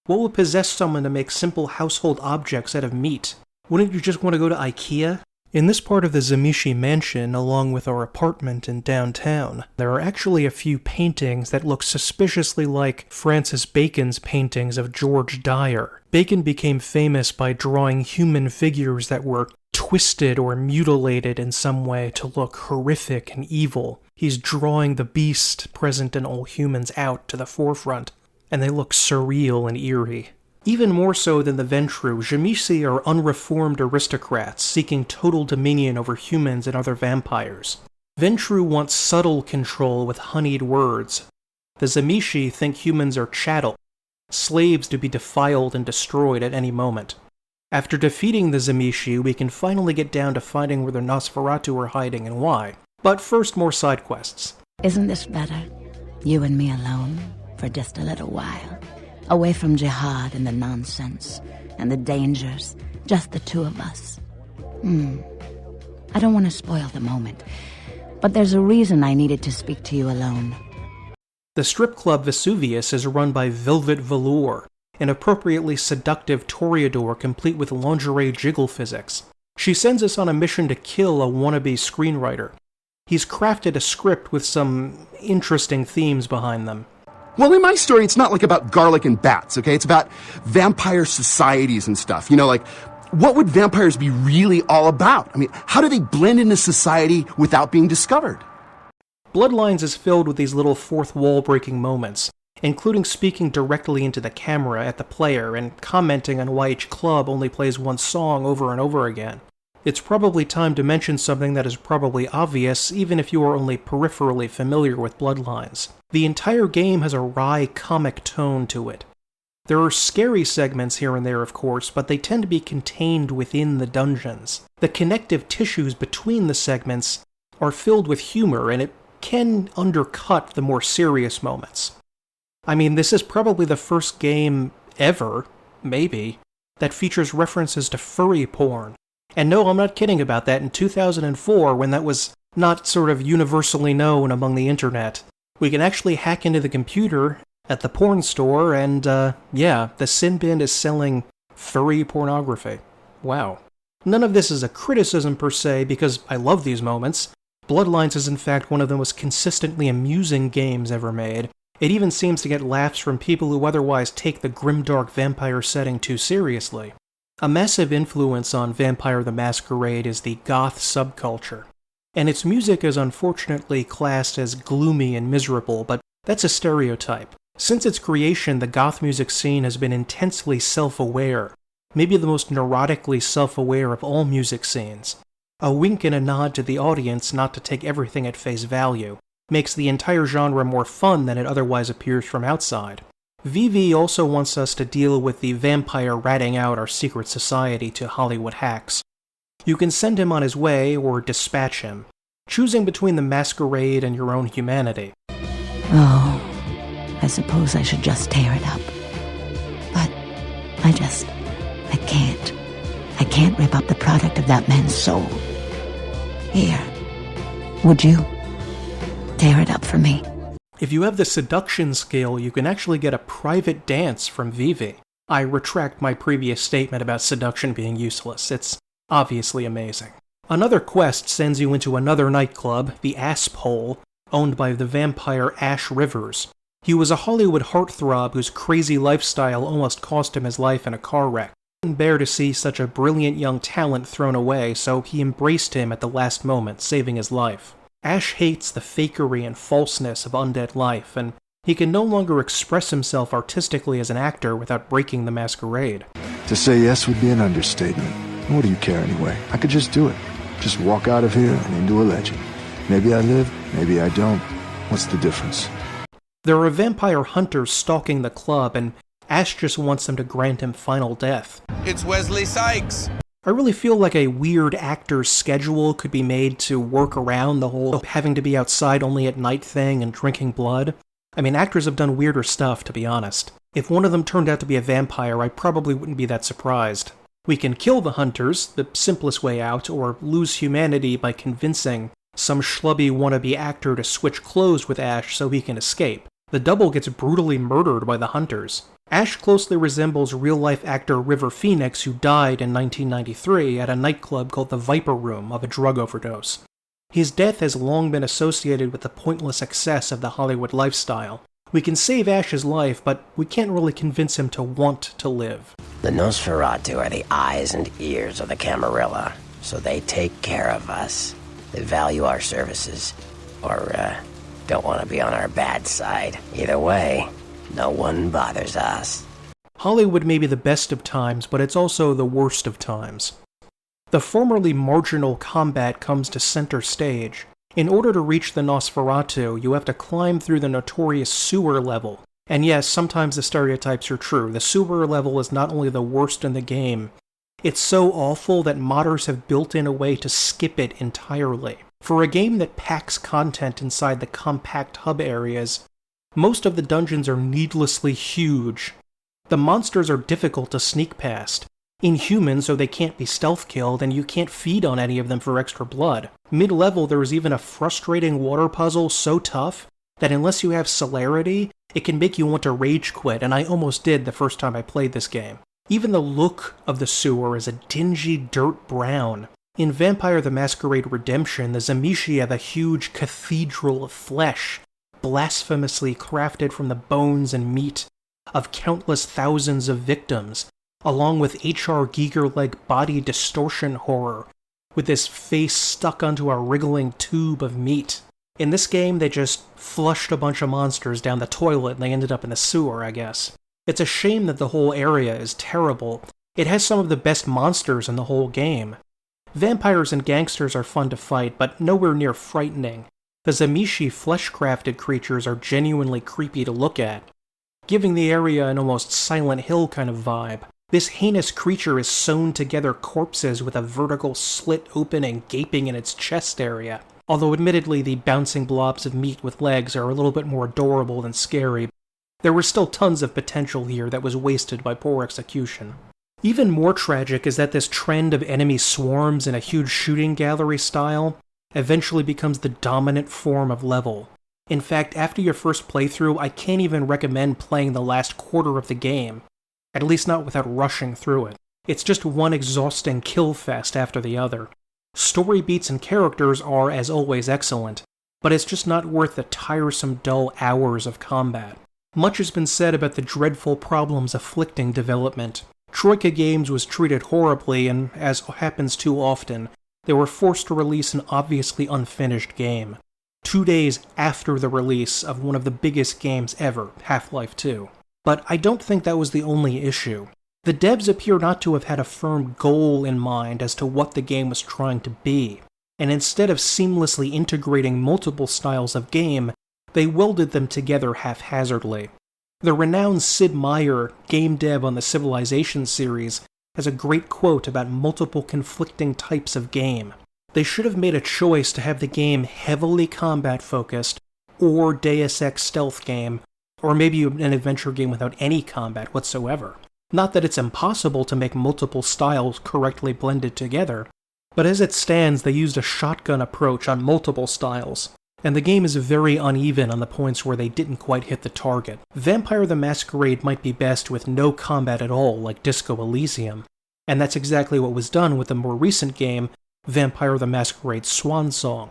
Speaker 1: What would possess someone to make simple household objects out of meat? Wouldn't you just want to go to IKEA? In this part of the Zamishi mansion, along with our apartment in downtown, there are actually a few paintings that look suspiciously like Francis Bacon's paintings of George Dyer. Bacon became famous by drawing human figures that were twisted or mutilated in some way to look horrific and evil. He's drawing the beast present in all humans out to the forefront, and they look surreal and eerie. Even more so than the Ventru, Zamishi are unreformed aristocrats seeking total dominion over humans and other vampires. Ventru wants subtle control with honeyed words. The Zamishi think humans are chattel, slaves to be defiled and destroyed at any moment. After defeating the Zamishi, we can finally get down to finding where the Nosferatu are hiding and why. But first, more side quests.
Speaker 22: Isn't this better? You and me alone, for just a little while. Away from jihad and the nonsense, and the dangers, just the two of us. I don't want to spoil the moment, but there's a reason I needed to speak to you alone.
Speaker 1: The strip club Vesuvius is run by Velvet Velour, an appropriately seductive toreador complete with lingerie jiggle physics. She sends us on a mission to kill a wannabe screenwriter. He's crafted a script with some interesting themes behind them.
Speaker 6: Well, in my story, it's not like about garlic and bats, okay? It's about vampire societies and stuff. You know, like, what would vampires be really all about? I mean, how do they blend into society without being discovered?
Speaker 1: Bloodlines is filled with these little fourth wall breaking moments, including speaking directly into the camera at the player and commenting on why each club only plays one song over and over again. It's probably time to mention something that is probably obvious even if you are only peripherally familiar with Bloodlines. The entire game has a wry comic tone to it. There are scary segments here and there, of course, but they tend to be contained within the dungeons. The connective tissues between the segments are filled with humor, and it can undercut the more serious moments. I mean, this is probably the first game ever, maybe, that features references to furry porn. And no, I'm not kidding about that. In 2004, when that was not sort of universally known among the internet, we can actually hack into the computer at the porn store and, yeah, the sin bin is selling furry pornography. Wow. None of this is a criticism per se, because I love these moments. Bloodlines is in fact one of the most consistently amusing games ever made. It even seems to get laughs from people who otherwise take the grimdark vampire setting too seriously. A massive influence on Vampire the Masquerade is the goth subculture, and its music is unfortunately classed as gloomy and miserable, but that's a stereotype. Since its creation, the goth music scene has been intensely self-aware, maybe the most neurotically self-aware of all music scenes. A wink and a nod to the audience not to take everything at face value makes the entire genre more fun than it otherwise appears from outside. VV also wants us to deal with the vampire ratting out our secret society to Hollywood hacks. You can send him on his way or dispatch him, choosing between the masquerade and your own humanity.
Speaker 22: Oh, I suppose I should just tear it up. But I can't. I can't rip up the product of that man's soul. Here, would you tear it up for me?
Speaker 1: If you have the seduction skill, you can actually get a private dance from Vivi. I retract my previous statement about seduction being useless. It's obviously amazing. Another quest sends you into another nightclub, the Asshole, owned by the vampire Ash Rivers. He was a Hollywood heartthrob whose crazy lifestyle almost cost him his life in a car wreck. He couldn't bear to see such a brilliant young talent thrown away, so he embraced him at the last moment, saving his life. Ash hates the fakery and falseness of undead life, and he can no longer express himself artistically as an actor without breaking the masquerade.
Speaker 11: To say yes would be an understatement. What do you care anyway? I could just do it. Just walk out of here and into a legend. Maybe I live, maybe I don't. What's the difference?
Speaker 1: There are vampire hunters stalking the club, and Ash just wants them to grant him final death.
Speaker 23: It's Wesley Sykes!
Speaker 1: I really feel like a weird actor's schedule could be made to work around the whole having to be outside only at night thing and drinking blood. I mean, actors have done weirder stuff, to be honest. If one of them turned out to be a vampire, I probably wouldn't be that surprised. We can kill the hunters, the simplest way out, or lose humanity by convincing some schlubby wannabe actor to switch clothes with Ash so he can escape. The double gets brutally murdered by the hunters. Ash closely resembles real-life actor River Phoenix, who died in 1993 at a nightclub called the Viper Room of a drug overdose. His death has long been associated with the pointless excess of the Hollywood lifestyle. We can save Ash's life, but we can't really convince him to want to live.
Speaker 18: The Nosferatu are the eyes and ears of the Camarilla, so they take care of us. They value our services, or don't want to be on our bad side. Either way, no one bothers us.
Speaker 1: Hollywood may be the best of times, but it's also the worst of times. The formerly marginal combat comes to center stage. In order to reach the Nosferatu, you have to climb through the notorious sewer level. And yes, sometimes the stereotypes are true. The sewer level is not only the worst in the game, it's so awful that modders have built in a way to skip it entirely. For a game that packs content inside the compact hub areas, most of the dungeons are needlessly huge. The monsters are difficult to sneak past. Inhuman, so they can't be stealth killed, and you can't feed on any of them for extra blood. Mid-level, there is even a frustrating water puzzle so tough that unless you have celerity, it can make you want to rage quit, and I almost did the first time I played this game. Even the look of the sewer is a dingy dirt brown. In Vampire the Masquerade Redemption, the Tzimisce have a huge cathedral of flesh, blasphemously crafted from the bones and meat of countless thousands of victims, along with H.R. Giger-like body distortion horror, with his face stuck onto a wriggling tube of meat. In this game, they just flushed a bunch of monsters down the toilet and they ended up in the sewer, I guess. It's a shame that the whole area is terrible. It has some of the best monsters in the whole game. Vampires and gangsters are fun to fight, but nowhere near frightening. The Tzimisce flesh-crafted creatures are genuinely creepy to look at, giving the area an almost Silent Hill kind of vibe. This heinous creature is sewn together corpses with a vertical slit opening gaping in its chest area. Although admittedly the bouncing blobs of meat with legs are a little bit more adorable than scary, there was still tons of potential here that was wasted by poor execution. Even more tragic is that this trend of enemy swarms in a huge shooting gallery style eventually becomes the dominant form of level. In fact, after your first playthrough, I can't even recommend playing the last quarter of the game, at least not without rushing through it. It's just one exhausting kill fest after the other. Story beats and characters are, as always, excellent, but it's just not worth the tiresome, dull hours of combat. Much has been said about the dreadful problems afflicting development. Troika Games was treated horribly, and as happens too often, they were forced to release an obviously unfinished game, 2 days after the release of one of the biggest games ever, Half-Life 2. But I don't think that was the only issue. The devs appear not to have had a firm goal in mind as to what the game was trying to be, and instead of seamlessly integrating multiple styles of game, they welded them together haphazardly. The renowned Sid Meier, game dev on the Civilization series, has a great quote about multiple conflicting types of game. They should have made a choice to have the game heavily combat-focused, or Deus Ex stealth game, or maybe an adventure game without any combat whatsoever. Not that it's impossible to make multiple styles correctly blended together, but as it stands, they used a shotgun approach on multiple styles, and the game is very uneven on the points where they didn't quite hit the target. Vampire the Masquerade might be best with no combat at all, like Disco Elysium, and that's exactly what was done with the more recent game, Vampire the Masquerade Swan Song.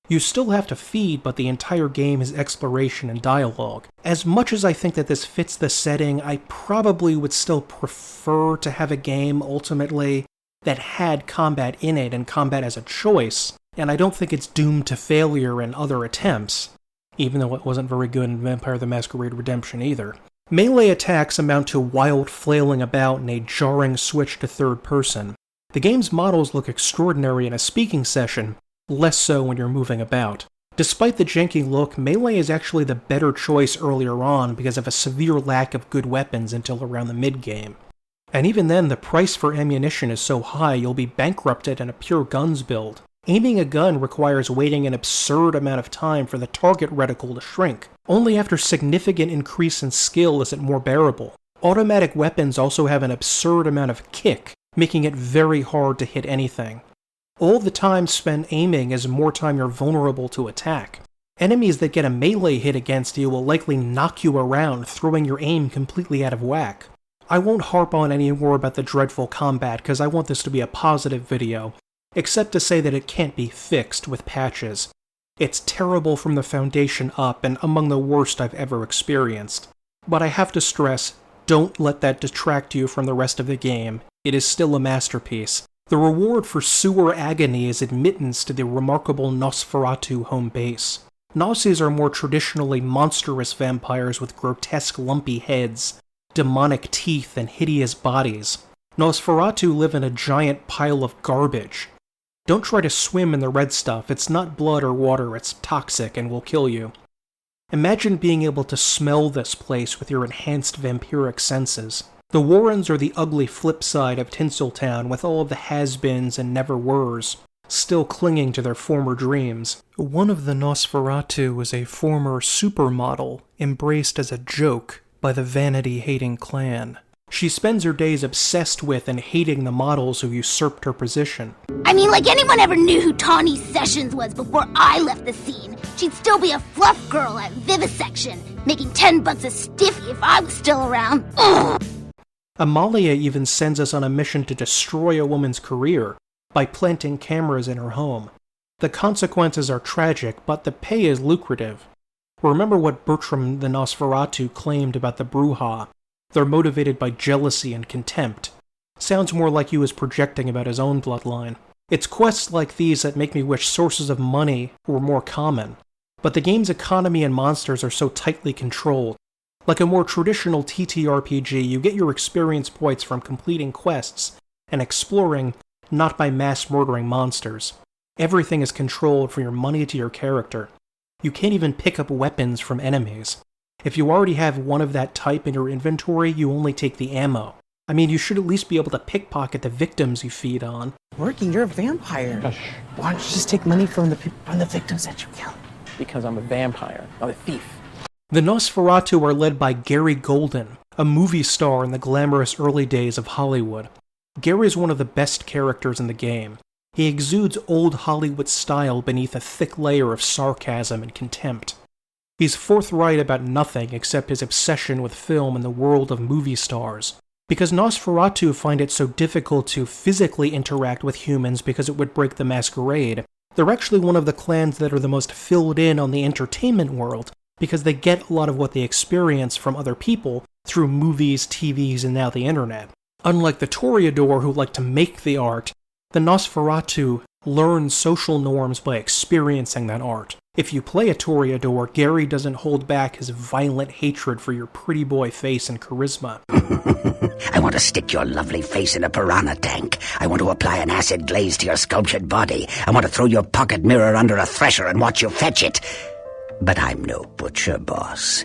Speaker 1: You still have to feed, but the entire game is exploration and dialogue. As much as I think that this fits the setting, I probably would still prefer to have a game, ultimately, that had combat in it and combat as a choice, and I don't think it's doomed to failure in other attempts, even though it wasn't very good in Vampire the Masquerade Redemption either. Melee attacks amount to wild flailing about and a jarring switch to third person. The game's models look extraordinary in a speaking session, less so when you're moving about. Despite the janky look, Melee is actually the better choice earlier on because of a severe lack of good weapons until around the mid-game. And even then, the price for ammunition is so high you'll be bankrupted in a pure guns build. Aiming a gun requires waiting an absurd amount of time for the target reticle to shrink. Only after significant increase in skill is it more bearable. Automatic weapons also have an absurd amount of kick, making it very hard to hit anything. All the time spent aiming is more time you're vulnerable to attack. Enemies that get a melee hit against you will likely knock you around, throwing your aim completely out of whack. I won't harp on any more about the dreadful combat because I want this to be a positive video, except to say that it can't be fixed with patches. It's terrible from the foundation up and among the worst I've ever experienced. But I have to stress, don't let that detract you from the rest of the game. It is still a masterpiece. The reward for sewer agony is admittance to the remarkable Nosferatu home base. Nosses are more traditionally monstrous vampires with grotesque lumpy heads, demonic teeth, and hideous bodies. Nosferatu live in a giant pile of garbage. Don't try to swim in the red stuff, it's not blood or water, it's toxic and will kill you. Imagine being able to smell this place with your enhanced vampiric senses. The Warrens are the ugly flip side of Tinseltown with all of the has-beens and never-weres, still clinging to their former dreams. One of the Nosferatu is a former supermodel, embraced as a joke by the vanity-hating clan. She spends her days obsessed with and hating the models who usurped her position.
Speaker 4: I mean, like anyone ever knew who Tawny Sessions was before I left the scene. She'd still be a fluff girl at Vivisection, making $10 a stiffy if I was still around. Ugh.
Speaker 1: Amalia even sends us on a mission to destroy a woman's career. by planting cameras in her home. The consequences are tragic, but the pay is lucrative. Remember what Bertram the Nosferatu claimed about the Bruja. They're motivated by jealousy and contempt. Sounds more like he was projecting about his own bloodline. It's quests like these that make me wish sources of money were more common. But the game's economy and monsters are so tightly controlled. Like a more traditional TTRPG, you get your experience points from completing quests and exploring, not by mass murdering monsters. Everything is controlled from your money to your character. You can't even pick up weapons from enemies. If you already have one of that type in your inventory, you only take the ammo. I mean, you should at least be able to pickpocket the victims you feed on.
Speaker 10: Worky, you're a vampire. Why don't you just take money from the victims that you kill? Because I'm a vampire, not a thief.
Speaker 1: The Nosferatu are led by Gary Golden, a movie star in the glamorous early days of Hollywood. Gary's one of the best characters in the game. He exudes old Hollywood style beneath a thick layer of sarcasm and contempt. He's forthright about nothing except his obsession with film and the world of movie stars. Because Nosferatu find it so difficult to physically interact with humans because it would break the Masquerade, they're actually one of the clans that are the most filled in on the entertainment world, because they get a lot of what they experience from other people through movies, TVs, and now the internet. Unlike the Toreador who like to make the art, the Nosferatu learn social norms by experiencing that art. If you play a Toreador, Gary doesn't hold back his violent hatred for your pretty boy face and charisma.
Speaker 18: I want to stick your lovely face in a piranha tank. I want to apply an acid glaze to your sculptured body. I want to throw your pocket mirror under a thresher and watch you fetch it. But I'm no butcher, boss.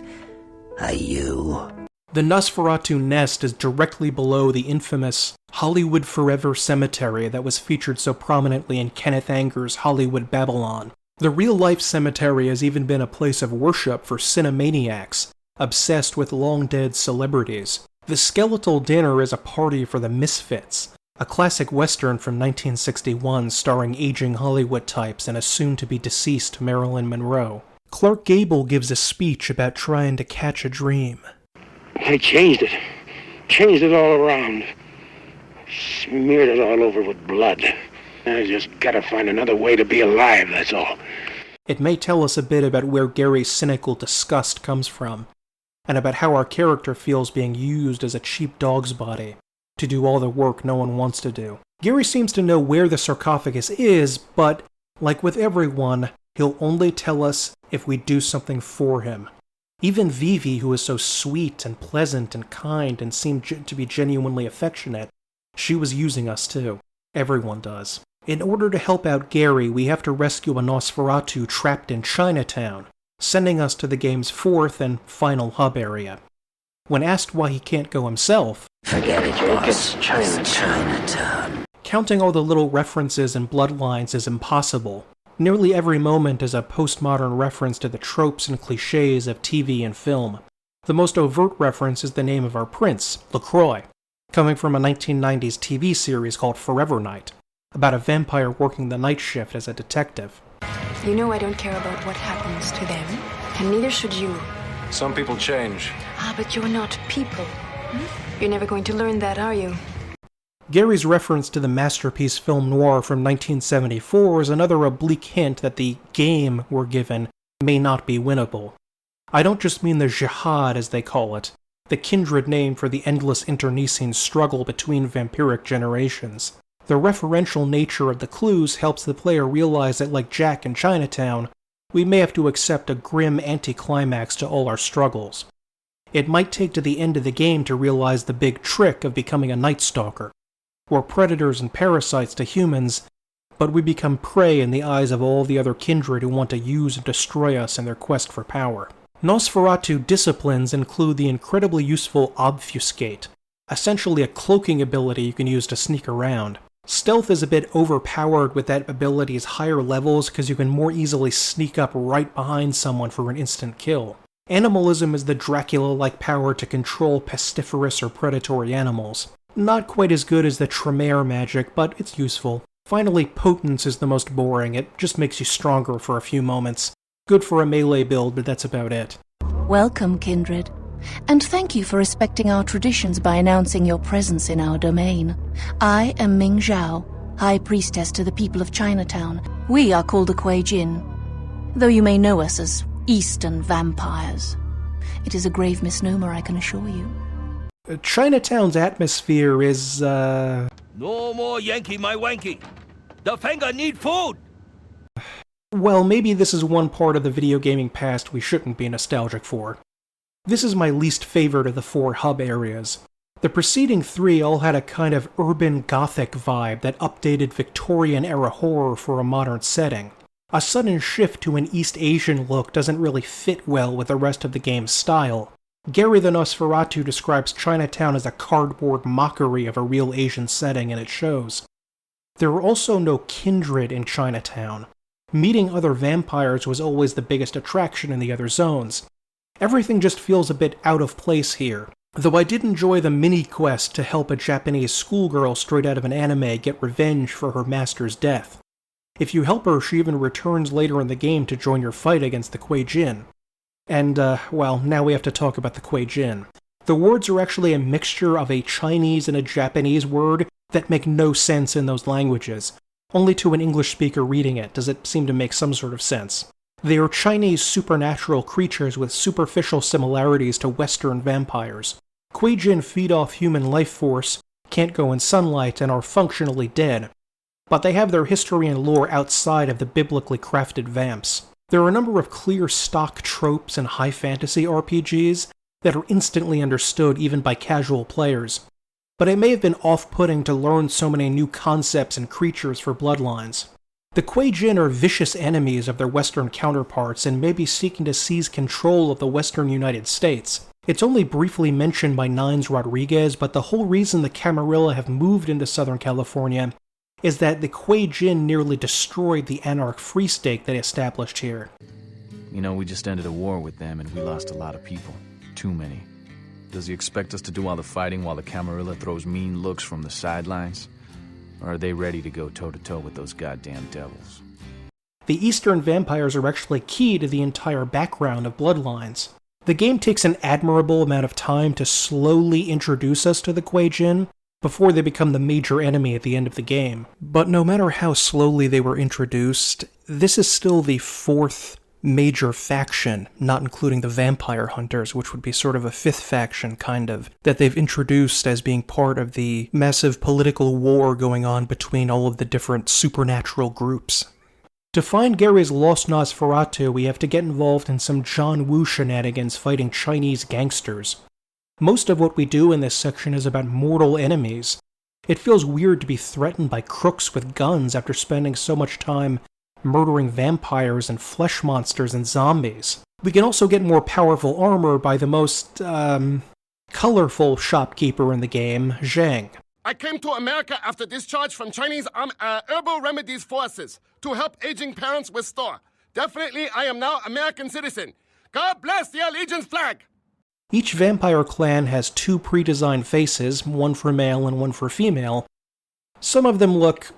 Speaker 18: Are you?
Speaker 1: The Nosferatu nest is directly below the infamous Hollywood Forever cemetery that was featured so prominently in Kenneth Anger's Hollywood Babylon. The real-life cemetery has even been a place of worship for cinemaniacs, obsessed with long-dead celebrities. The Skeletal Dinner is a party for the misfits, a classic western from 1961 starring aging Hollywood types and a soon-to-be-deceased Marilyn Monroe. Clark Gable gives a speech about trying to catch a dream.
Speaker 12: I changed it all around. Smeared it all over with blood. I just gotta find another way to be alive, that's all.
Speaker 1: It may tell us a bit about where Gary's cynical disgust comes from, and about how our character feels being used as a cheap dog's body to do all the work no one wants to do. Gary seems to know where the sarcophagus is, but, like with everyone, he'll only tell us if we do something for him. Even Vivi, who is so sweet and pleasant and kind and seemed to be genuinely affectionate, she was using us too. Everyone does. In order to help out Gary, we have to rescue a Nosferatu trapped in Chinatown, sending us to the game's fourth and final hub area. When asked why he can't go himself,
Speaker 18: forget it, boss. Chinatown.
Speaker 1: Counting all the little references in Bloodlines is impossible. Nearly every moment is a postmodern reference to the tropes and cliches of TV and film. The most overt reference is the name of our prince, LaCroix, coming from a 1990s TV series called Forever Night, about a vampire working the night shift as a detective.
Speaker 13: You know I don't care about what happens to them, and neither should you.
Speaker 24: Some people change.
Speaker 13: But you're not people. You're never going to learn that, are you?
Speaker 1: Gary's reference to the masterpiece film noir from 1974 is another oblique hint that the game we're given may not be winnable. I don't just mean the jihad, as they call it, the kindred name for the endless internecine struggle between vampiric generations. The referential nature of the clues helps the player realize that, like Jack in Chinatown, we may have to accept a grim anticlimax to all our struggles. It might take to the end of the game to realize the big trick of becoming a Night Stalker. We're predators and parasites to humans, but we become prey in the eyes of all the other kindred who want to use and destroy us in their quest for power. Nosferatu disciplines include the incredibly useful Obfuscate, essentially a cloaking ability you can use to sneak around. Stealth is a bit overpowered with that ability's higher levels because you can more easily sneak up right behind someone for an instant kill. Animalism is the Dracula-like power to control pestiferous or predatory animals. Not quite as good as the Tremere magic, but it's useful. Finally, Potence is the most boring. It just makes you stronger for a few moments. Good for a melee build, but that's about it.
Speaker 22: Welcome, kindred. And thank you for respecting our traditions by announcing your presence in our domain. I am Ming Zhao,
Speaker 5: High Priestess to the people of Chinatown. We are called the Kuei Jin, though you may know us as Eastern vampires. It is a grave misnomer, I can assure you.
Speaker 1: Chinatown's atmosphere is,
Speaker 3: No more Yankee, my wanky. The finger need food!
Speaker 1: Well, maybe this is one part of the video gaming past we shouldn't be nostalgic for. This is my least favorite of the 4 hub areas. The preceding 3 all had a kind of urban gothic vibe that updated Victorian-era horror for a modern setting. A sudden shift to an East Asian look doesn't really fit well with the rest of the game's style. Gary the Nosferatu describes Chinatown as a cardboard mockery of a real Asian setting, and it shows. There are also no kindred in Chinatown. Meeting other vampires was always the biggest attraction in the other zones. Everything just feels a bit out of place here, though I did enjoy the mini-quest to help a Japanese schoolgirl straight out of an anime get revenge for her master's death. If you help her, she even returns later in the game to join your fight against the Kuei Jin. And, well, now we have to talk about the Kuei Jin. The words are actually a mixture of a Chinese and a Japanese word that make no sense in those languages. Only to an English speaker reading it does it seem to make some sort of sense. They are Chinese supernatural creatures with superficial similarities to Western vampires. Kuei Jin feed off human life force, can't go in sunlight, and are functionally dead. But they have their history and lore outside of the biblically crafted vamps. There are a number of clear stock tropes in high fantasy RPGs that are instantly understood even by casual players. But it may have been off-putting to learn so many new concepts and creatures for Bloodlines. The Kuei Jin are vicious enemies of their Western counterparts and may be seeking to seize control of the Western United States. It's only briefly mentioned by Nines Rodriguez, but the whole reason the Camarilla have moved into Southern California is that the Kuei Jin nearly destroyed the Anarch Free State they established here.
Speaker 14: You know, we just ended a war with them and we lost a lot of people. Too many. Does he expect us to do all the fighting while the Camarilla throws mean looks from the sidelines? Or are they ready to go toe-to-toe with those goddamn devils?
Speaker 1: The Eastern vampires are actually key to the entire background of Bloodlines. The game takes an admirable amount of time to slowly introduce us to the Kuei Jin before they become the major enemy at the end of the game. But no matter how slowly they were introduced, this is still the 4th major faction, not including the Vampire Hunters, which would be sort of a 5th faction, kind of, that they've introduced as being part of the massive political war going on between all of the different supernatural groups. To find Gary's lost Nosferatu, we have to get involved in some John Woo shenanigans fighting Chinese gangsters. Most of what we do in this section is about mortal enemies. It feels weird to be threatened by crooks with guns after spending so much time murdering vampires and flesh monsters and zombies. We can also get more powerful armor by the most, colorful shopkeeper in the game, Zhang.
Speaker 15: I came to America after discharge from Chinese herbal remedies forces to help aging parents with store. Definitely, I am now American citizen. God bless the Allegiance flag!
Speaker 1: Each vampire clan has 2 pre-designed faces, one for male and one for female. Some of them look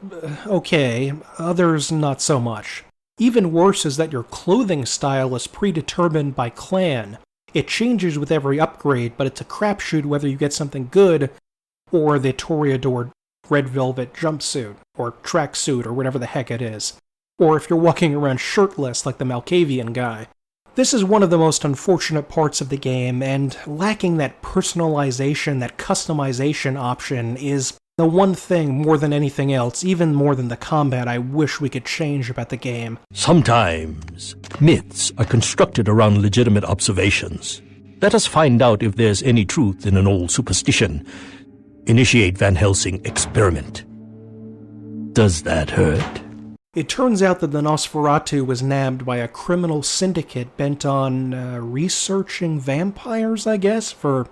Speaker 1: okay, others not so much. Even worse is that your clothing style is predetermined by clan. It changes with every upgrade, but it's a crapshoot whether you get something good or the Toreador red velvet jumpsuit, or tracksuit, or whatever the heck it is. Or if you're walking around shirtless like the Malkavian guy. This is one of the most unfortunate parts of the game, and lacking that personalization, that customization option is the one thing more than anything else, even more than the combat, I wish we could change about the game.
Speaker 16: Sometimes myths are constructed around legitimate observations. Let us find out if there's any truth in an old superstition. Initiate Van Helsing experiment. Does that hurt?
Speaker 1: It turns out that the Nosferatu was nabbed by a criminal syndicate bent on researching vampires, I guess, for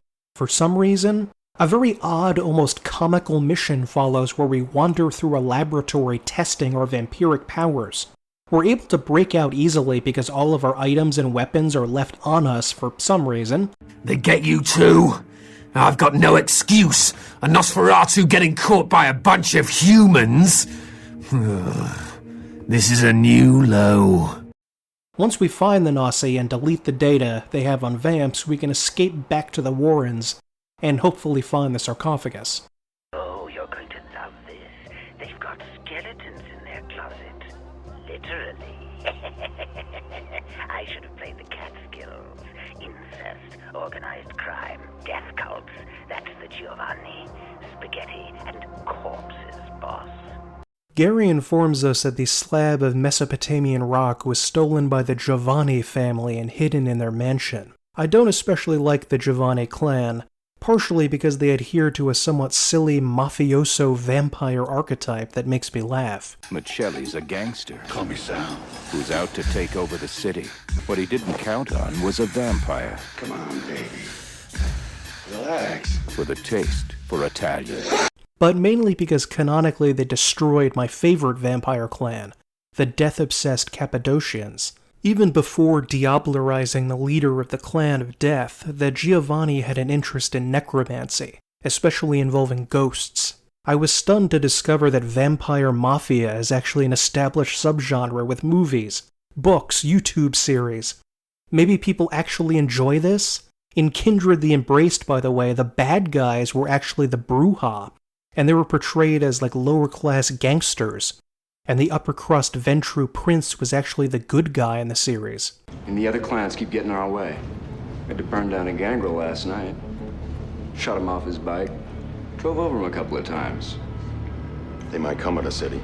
Speaker 1: some reason. A very odd, almost comical mission follows where we wander through a laboratory testing our vampiric powers. We're able to break out easily because all of our items and weapons are left on us for some reason.
Speaker 25: They get you too? I've got no excuse. A Nosferatu getting caught by a bunch of humans? This is a new low.
Speaker 1: Once we find the Nossi and delete the data they have on vamps, we can escape back to the Warrens and hopefully find the sarcophagus.
Speaker 26: Oh, you're going to love this. They've got
Speaker 2: literally. I should have played the Catskills. Incest, organized crime, death cults. That's the Giovanni. Spaghetti and corpses, boss.
Speaker 1: Gary informs us that the slab of Mesopotamian rock was stolen by the Giovanni family and hidden in their mansion. I don't especially like the Giovanni clan, partially because they adhere to a somewhat silly mafioso vampire archetype that makes me laugh.
Speaker 7: Michelli's a gangster.
Speaker 3: Call me Sal.
Speaker 7: Who's out to take over the city. What he didn't count on was a vampire.
Speaker 3: Come on, baby. Relax.
Speaker 7: With a taste for Italian.
Speaker 1: But mainly because canonically they destroyed my favorite vampire clan, the death-obsessed Cappadocians. Even before diablerizing the leader of the Clan of Death, the Giovanni had an interest in necromancy, especially involving ghosts. I was stunned to discover that vampire mafia is actually an established subgenre with movies, books, YouTube series. Maybe people actually enjoy this? In Kindred the Embraced, by the way, the bad guys were actually the Bruja, and they were portrayed as like lower-class gangsters, and the upper-crust Ventru Prince was actually the good guy in the series.
Speaker 11: And the other clans keep getting in our way. Had to burn down a gangrel last night. Shot him off his bike. Drove over him a couple of times.
Speaker 17: They might come at us, Eddie.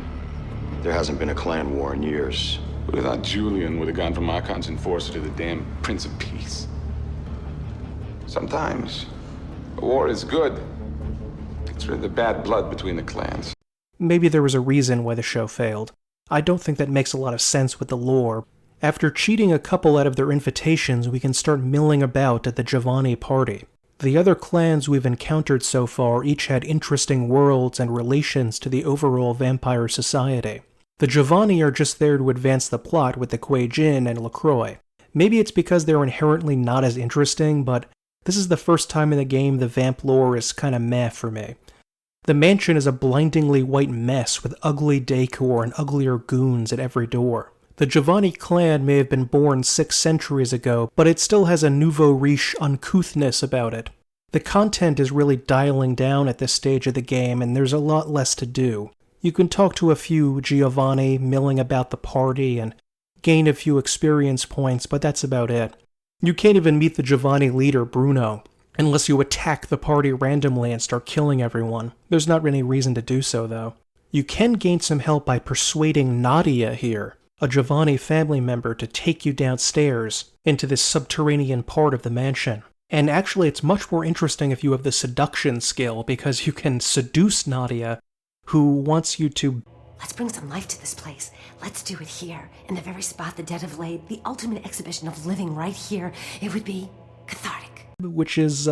Speaker 17: There hasn't been a clan war in years.
Speaker 20: Who'd have thought Julian would have gone from Archon's enforcer to the damn Prince of Peace? Sometimes a war is good. Gets rid of the bad blood between the clans.
Speaker 1: Maybe there was a reason why the show failed. I don't think that makes a lot of sense with the lore. After cheating a couple out of their invitations, we can start milling about at the Giovanni party. The other clans we've encountered so far each had interesting worlds and relations to the overall vampire society. The Giovanni are just there to advance the plot with the Kuei Jin and LaCroix. Maybe it's because they're inherently not as interesting, but this is the first time in the game the vamp lore is kinda meh for me. The mansion is a blindingly white mess with ugly decor and uglier goons at every door. The Giovanni clan may have been born 6 centuries ago, but it still has a nouveau riche uncouthness about it. The content is really dialing down at this stage of the game, and there's a lot less to do. You can talk to a few Giovanni milling about the party and gain a few experience points, but that's about it. You can't even meet the Giovanni leader, Bruno, unless you attack the party randomly and start killing everyone. There's not any reason to do so, though. You can gain some help by persuading Nadia here, a Giovanni family member, to take you downstairs into this subterranean part of the mansion. And actually, it's much more interesting if you have the seduction skill, because you can seduce Nadia, who wants you to...
Speaker 9: Let's bring some life to this place. Let's do it here, in the very spot the dead have laid, the ultimate exhibition of living right here. It would be cathartic.
Speaker 1: Which is,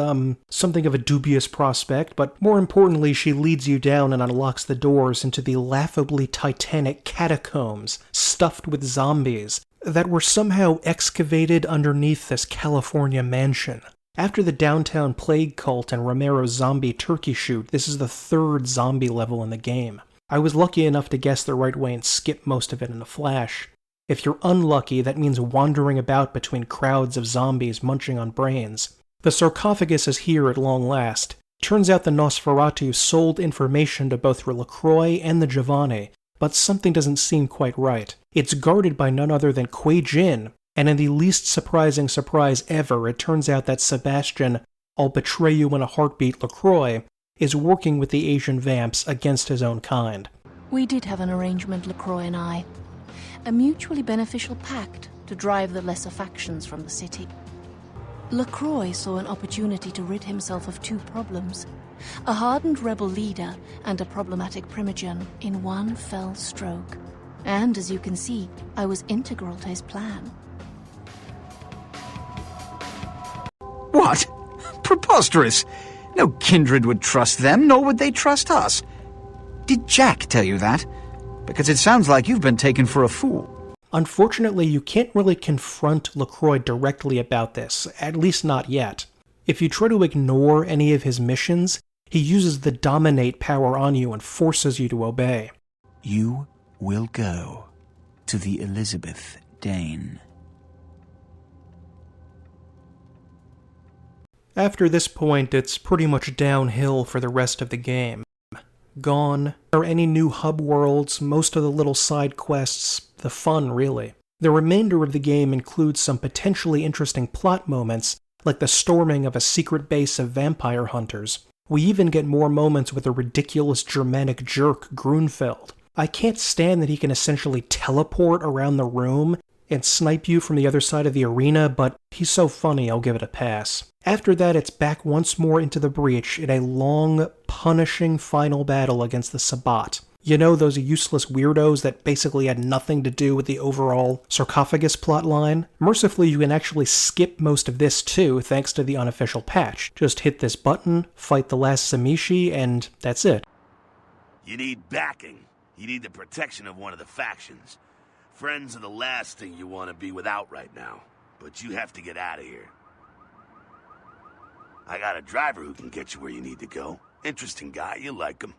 Speaker 1: something of a dubious prospect, but more importantly, she leads you down and unlocks the doors into the laughably titanic catacombs, stuffed with zombies, that were somehow excavated underneath this California mansion. After the downtown plague cult and Romero's zombie turkey shoot, this is the 3rd zombie level in the game. I was lucky enough to guess the right way and skip most of it in a flash. If you're unlucky, that means wandering about between crowds of zombies munching on brains. The sarcophagus is here at long last. Turns out the Nosferatu sold information to both LaCroix and the Giovanni, but something doesn't seem quite right. It's guarded by none other than Kuei Jin, and in the least surprising surprise ever, it turns out that Sebastian, I'll betray you in a heartbeat LaCroix, is working with the Asian vamps against his own kind.
Speaker 5: We did have an arrangement, LaCroix and I. A mutually beneficial pact to drive the lesser factions from the city. LaCroix saw an opportunity to rid himself of 2 problems, a hardened rebel leader and a problematic primogen, in one fell stroke. And as you can see, I was integral to his plan.
Speaker 21: What? Preposterous! No kindred would trust them, nor would they trust us. Did Jack tell you that? Because it sounds like you've been taken for a fool.
Speaker 1: Unfortunately, you can't really confront LaCroix directly about this, at least not yet. If you try to ignore any of his missions, he uses the dominate power on you and forces you to obey.
Speaker 21: You will go to the Elizabeth Dane.
Speaker 1: After this point, it's pretty much downhill for the rest of the game. gone. Or any new hub worlds, most of the little side quests, the fun really. The remainder of the game includes some potentially interesting plot moments, like the storming of a secret base of vampire hunters. We even get more moments with a ridiculous Germanic jerk, Grunfeld. I can't stand that he can essentially teleport around the room and snipe you from the other side of the arena, but he's so funny I'll give it a pass. After that, it's back once more into the breach in a long, punishing final battle against the Sabbat. You know, those useless weirdos that basically had nothing to do with the overall sarcophagus plotline? Mercifully, you can actually skip most of this too, thanks to the unofficial patch. Just hit this button, fight the last Samishi, and that's it.
Speaker 3: You need backing. You need the protection of one of the factions. Friends are the last thing you want to be without right now. But you have to get out of here. I got a driver who can get you where you need to go. Interesting guy, you like him.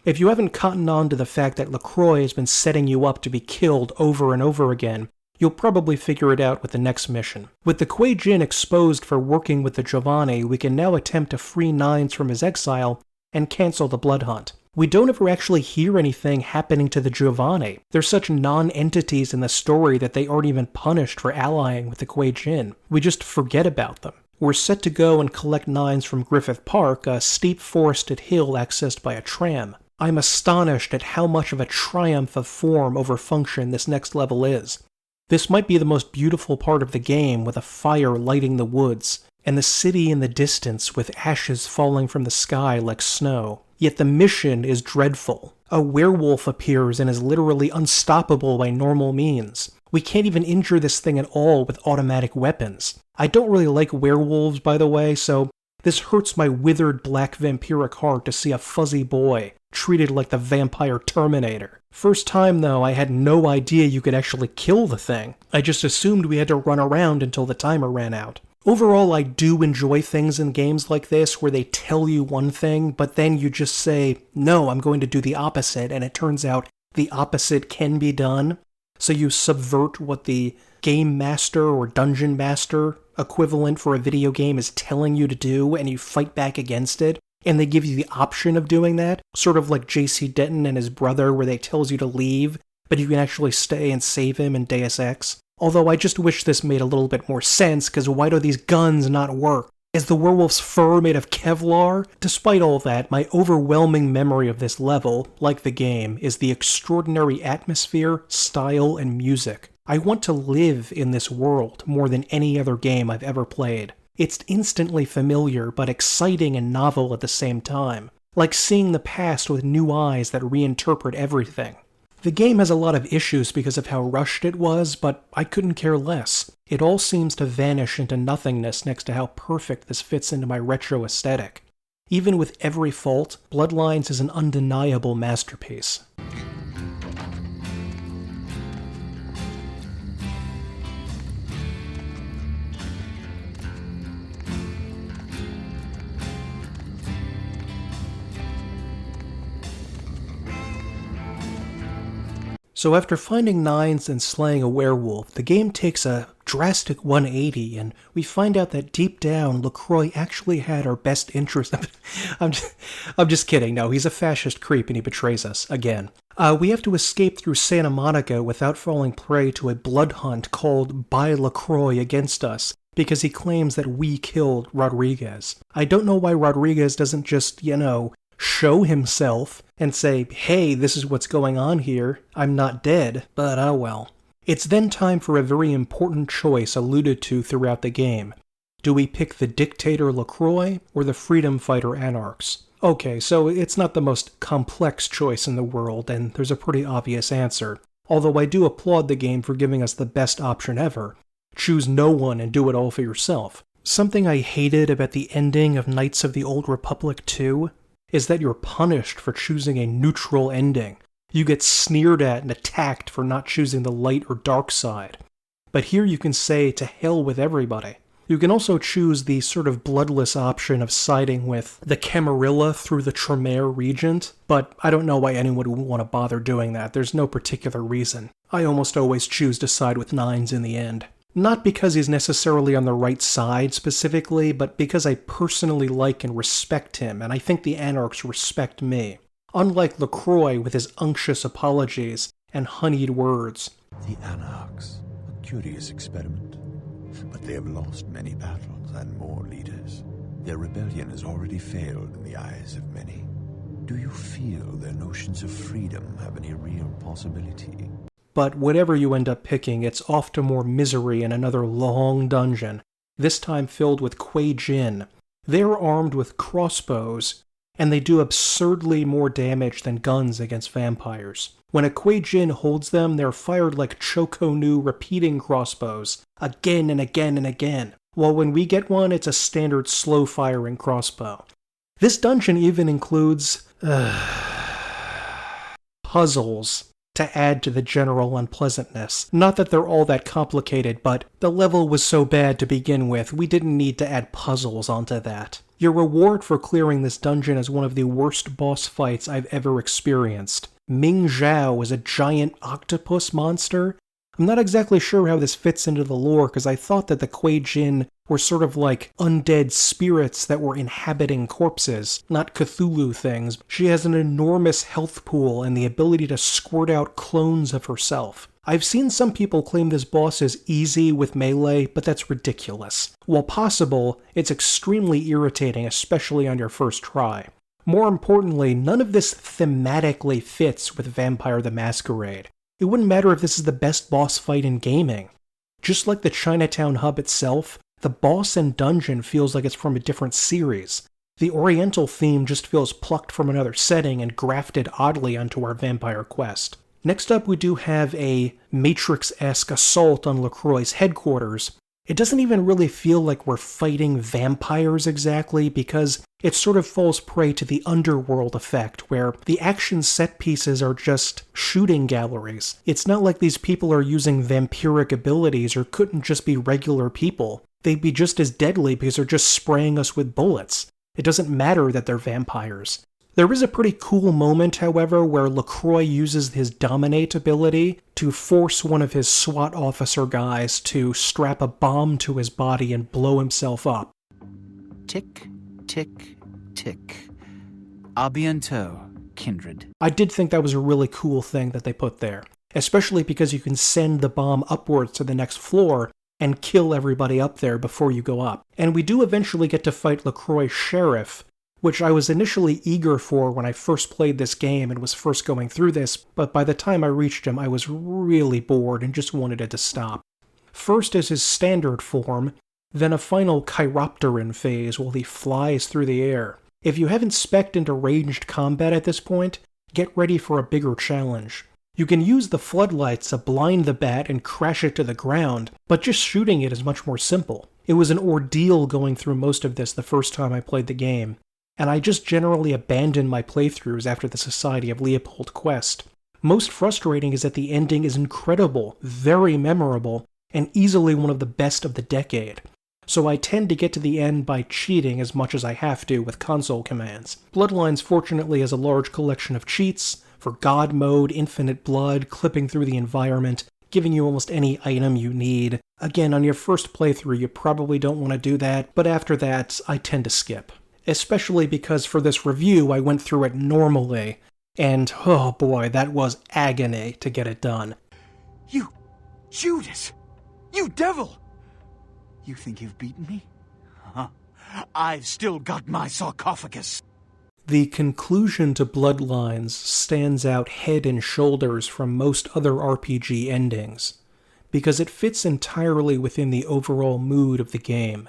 Speaker 1: If you haven't cottoned on to the fact that LaCroix has been setting you up to be killed over and over again, you'll probably figure it out with the next mission. With the Kuei Jin exposed for working with the Giovanni, we can now attempt to free Nines from his exile and cancel the blood hunt. We don't ever actually hear anything happening to the Giovanni. They're such non-entities in the story that they aren't even punished for allying with the Kuei Jin. We just forget about them. We're set to go and collect Nines from Griffith Park, a steep forested hill accessed by a tram. I'm astonished at how much of a triumph of form over function this next level is. This might be the most beautiful part of the game, with a fire lighting the woods, and the city in the distance with ashes falling from the sky like snow. Yet the mission is dreadful. A werewolf appears and is literally unstoppable by normal means. We can't even injure this thing at all with automatic weapons. I don't really like werewolves, by the way, so this hurts my withered black vampiric heart to see a fuzzy boy treated like the vampire Terminator. First time, though, I had no idea you could actually kill the thing. I just assumed we had to run around until the timer ran out. Overall, I do enjoy things in games like this where they tell you one thing, but then you just say, no, I'm going to do the opposite, and it turns out the opposite can be done. So you subvert what the game master or dungeon master equivalent for a video game is telling you to do, and you fight back against it, and they give you the option of doing that, sort of like J.C. Denton and his brother, where they tells you to leave, but you can actually stay and save him in Deus Ex. Although I just wish this made a little bit more sense, because why do these guns not work? Is the werewolf's fur made of Kevlar? Despite all that, my overwhelming memory of this level, like the game, is the extraordinary atmosphere, style, and music. I want to live in this world more than any other game I've ever played. It's instantly familiar, but exciting and novel at the same time. Like seeing the past with new eyes that reinterpret everything. The game has a lot of issues because of how rushed it was, but I couldn't care less. It all seems to vanish into nothingness next to how perfect this fits into my retro aesthetic. Even with every fault, Bloodlines is an undeniable masterpiece. So after finding Nines and slaying a werewolf, the game takes a drastic 180, and we find out that deep down, LaCroix actually had our best interest. I'm just kidding. No, he's a fascist creep and he betrays us, again. We have to escape through Santa Monica without falling prey to a blood hunt called By LaCroix Against Us, because he claims that we killed Rodriguez. I don't know why Rodriguez doesn't just, show himself and say, hey, this is what's going on here, I'm not dead, but oh well. It's then time for a very important choice alluded to throughout the game. Do we pick the dictator LaCroix or the freedom fighter Anarchs? Okay, so it's not the most complex choice in the world, and there's a pretty obvious answer. Although I do applaud the game for giving us the best option ever. Choose no one and do it all for yourself. Something I hated about the ending of Knights of the Old Republic 2 is that you're punished for choosing a neutral ending. You get sneered at and attacked for not choosing the light or dark side. But here you can say to hell with everybody. You can also choose the sort of bloodless option of siding with the Camarilla through the Tremere Regent, but I don't know why anyone would want to bother doing that. There's no particular reason. I almost always choose to side with Nines in the end. Not because he's necessarily on the right side specifically, but because I personally like and respect him, and I think the Anarchs respect me. unlike LaCroix with his unctuous apologies and honeyed words.
Speaker 4: The Anarchs, a curious experiment, but they have lost many battles and more leaders. Their rebellion has already failed in the eyes of many. Do you feel their notions of freedom have any real possibility?
Speaker 1: But whatever you end up picking, it's off to more misery in another long dungeon, this time filled with Kuei Jin. They're armed with crossbows, and they do absurdly more damage than guns against vampires. When a Kuei Jin holds them, they're fired like Choco Nu repeating crossbows, again and again and again, while when we get one, it's a standard slow-firing crossbow. This dungeon even includes puzzles to add to the general unpleasantness. Not that they're all that complicated, but the level was so bad to begin with, we didn't need to add puzzles onto that. Your reward for clearing this dungeon is one of the worst boss fights I've ever experienced. Ming Zhao is a giant octopus monster. I'm not exactly sure how this fits into the lore, because I thought that the Kuei Jin were sort of like undead spirits that were inhabiting corpses, not Cthulhu things. She has an enormous health pool and the ability to squirt out clones of herself. I've seen some people claim this boss is easy with melee, but that's ridiculous. While possible, it's extremely irritating, especially on your first try. More importantly, none of this thematically fits with Vampire the Masquerade. It wouldn't matter if this is the best boss fight in gaming. Just like the Chinatown hub itself, the boss and dungeon feels like it's from a different series. The Oriental theme just feels plucked from another setting and grafted oddly onto our vampire quest. Next up, we do have a Matrix-esque assault on LaCroix's headquarters. It doesn't even really feel like we're fighting vampires exactly, because it sort of falls prey to the underworld effect, where the action set pieces are just shooting galleries. It's not like these people are using vampiric abilities or couldn't just be regular people. They'd be just as deadly because they're just spraying us with bullets. It doesn't matter that they're vampires. There is a pretty cool moment, however, where LaCroix uses his Dominate ability to force one of his SWAT officer guys to strap a bomb to his body and blow himself up.
Speaker 21: Tick, tick, tick. A bientôt, kindred.
Speaker 1: I did think that was a really cool thing that they put there, especially because you can send the bomb upwards to the next floor and kill everybody up there before you go up. And we do eventually get to fight LaCroix's sheriff, which I was initially eager for when I first played this game and was first going through this, but by the time I reached him I was really bored and just wanted it to stop. First is his standard form, then a final chiropteran phase while he flies through the air. If you haven't spec'd into ranged combat at this point, get ready for a bigger challenge. You can use the floodlights to blind the bat and crash it to the ground, but just shooting it is much more simple. It was an ordeal going through most of this the first time I played the game, and I just generally abandoned my playthroughs after the Society of Leopold quest. Most frustrating is that the ending is incredible, very memorable, and easily one of the best of the decade. So I tend to get to the end by cheating as much as I have to with console commands. Bloodlines fortunately has a large collection of cheats for God mode, infinite blood, clipping through the environment, giving you almost any item you need. Again, on your first playthrough you probably don't want to do that, but after that I tend to skip. Especially because for this review I went through it normally, and oh boy, that was agony to get it done.
Speaker 21: You Judas! You devil! You think you've beaten me? Huh? I've still got my sarcophagus.
Speaker 1: The conclusion to Bloodlines stands out head and shoulders from most other RPG endings, because it fits entirely within the overall mood of the game.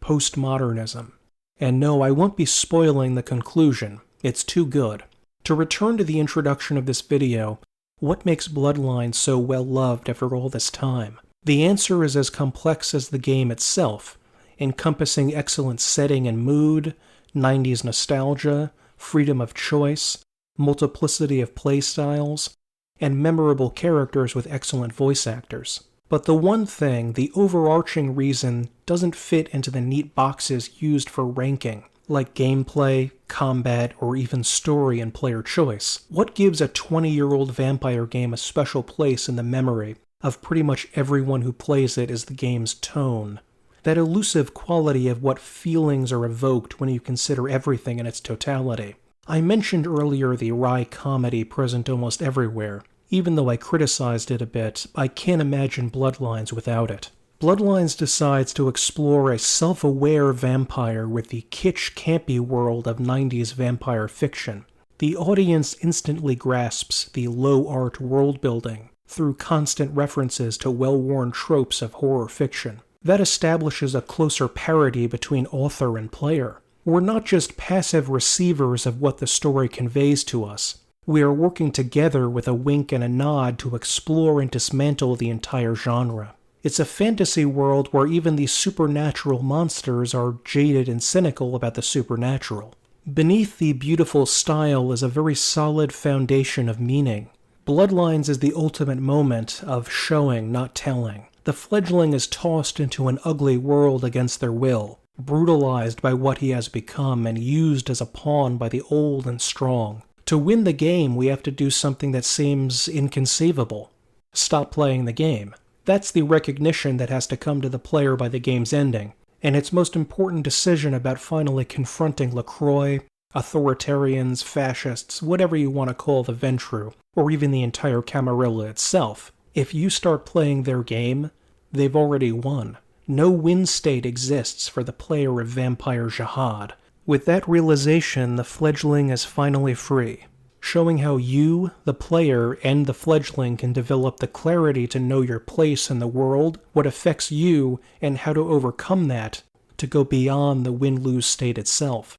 Speaker 1: Postmodernism. And no, I won't be spoiling the conclusion. It's too good. To return to the introduction of this video, what makes Bloodlines so well loved after all this time? The answer is as complex as the game itself, encompassing excellent setting and mood, 90s nostalgia, freedom of choice, multiplicity of playstyles, and memorable characters with excellent voice actors. But the one thing, the overarching reason, doesn't fit into the neat boxes used for ranking, like gameplay, combat, or even story and player choice. What gives a 20-year-old vampire game a special place in the memory of pretty much everyone who plays it is the game's tone. That elusive quality of what feelings are evoked when you consider everything in its totality. I mentioned earlier the wry comedy present almost everywhere. Even though I criticized it a bit, I can't imagine Bloodlines without it. Bloodlines decides to explore a self-aware vampire with the kitsch campy world of 90s vampire fiction. The audience instantly grasps the low-art world-building through constant references to well-worn tropes of horror fiction. That establishes a closer parity between author and player. We're not just passive receivers of what the story conveys to us. We are working together with a wink and a nod to explore and dismantle the entire genre. It's a fantasy world where even the supernatural monsters are jaded and cynical about the supernatural. Beneath the beautiful style is a very solid foundation of meaning. Bloodlines is the ultimate moment of showing, not telling. The fledgling is tossed into an ugly world against their will, brutalized by what he has become and used as a pawn by the old and strong. To win the game, we have to do something that seems inconceivable. Stop playing the game. That's the recognition that has to come to the player by the game's ending, and its most important decision about finally confronting LaCroix, authoritarians, fascists, whatever you want to call the Ventrue, or even the entire Camarilla itself. If you start playing their game, they've already won. No win state exists for the player of Vampire Jihad. With that realization, the fledgling is finally free, showing how you, the player, and the fledgling can develop the clarity to know your place in the world, what affects you, and how to overcome that, to go beyond the win-lose state itself.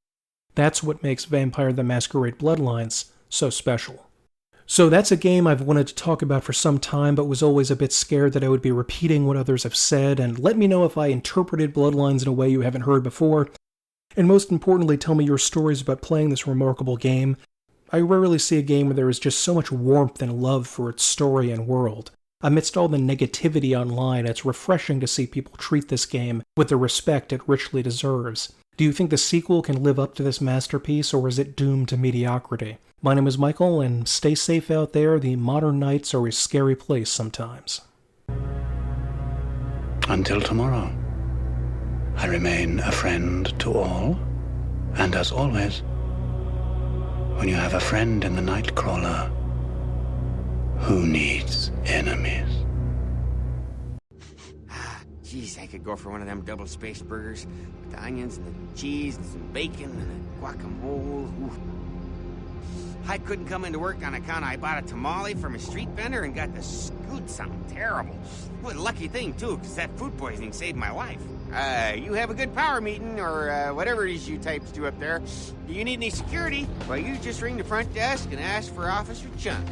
Speaker 1: That's what makes Vampire the Masquerade Bloodlines so special. So that's a game I've wanted to talk about for some time, but was always a bit scared that I would be repeating what others have said, and let me know if I interpreted Bloodlines in a way you haven't heard before. And most importantly, tell me your stories about playing this remarkable game. I rarely see a game where there is just so much warmth and love for its story and world. Amidst all the negativity online, it's refreshing to see people treat this game with the respect it richly deserves. Do you think the sequel can live up to this masterpiece, or is it doomed to mediocrity? My name is Michael, and stay safe out there. The modern nights are a scary place sometimes.
Speaker 6: Until tomorrow, I remain a friend to all, and as always, when you have a friend in the Nightcrawler, who needs enemies?
Speaker 8: Jeez, I could go for one of them double-spaced burgers with the onions and the cheese and some bacon and the guacamole. Ooh. I couldn't come into work on account I bought a tamale from a street vendor and got to scoot something terrible. What a lucky thing, too, because that food poisoning saved my life. You have a good power meeting, or whatever it is you types do up there. Do you need any security? Well, you just ring the front desk and ask for Officer Chunk.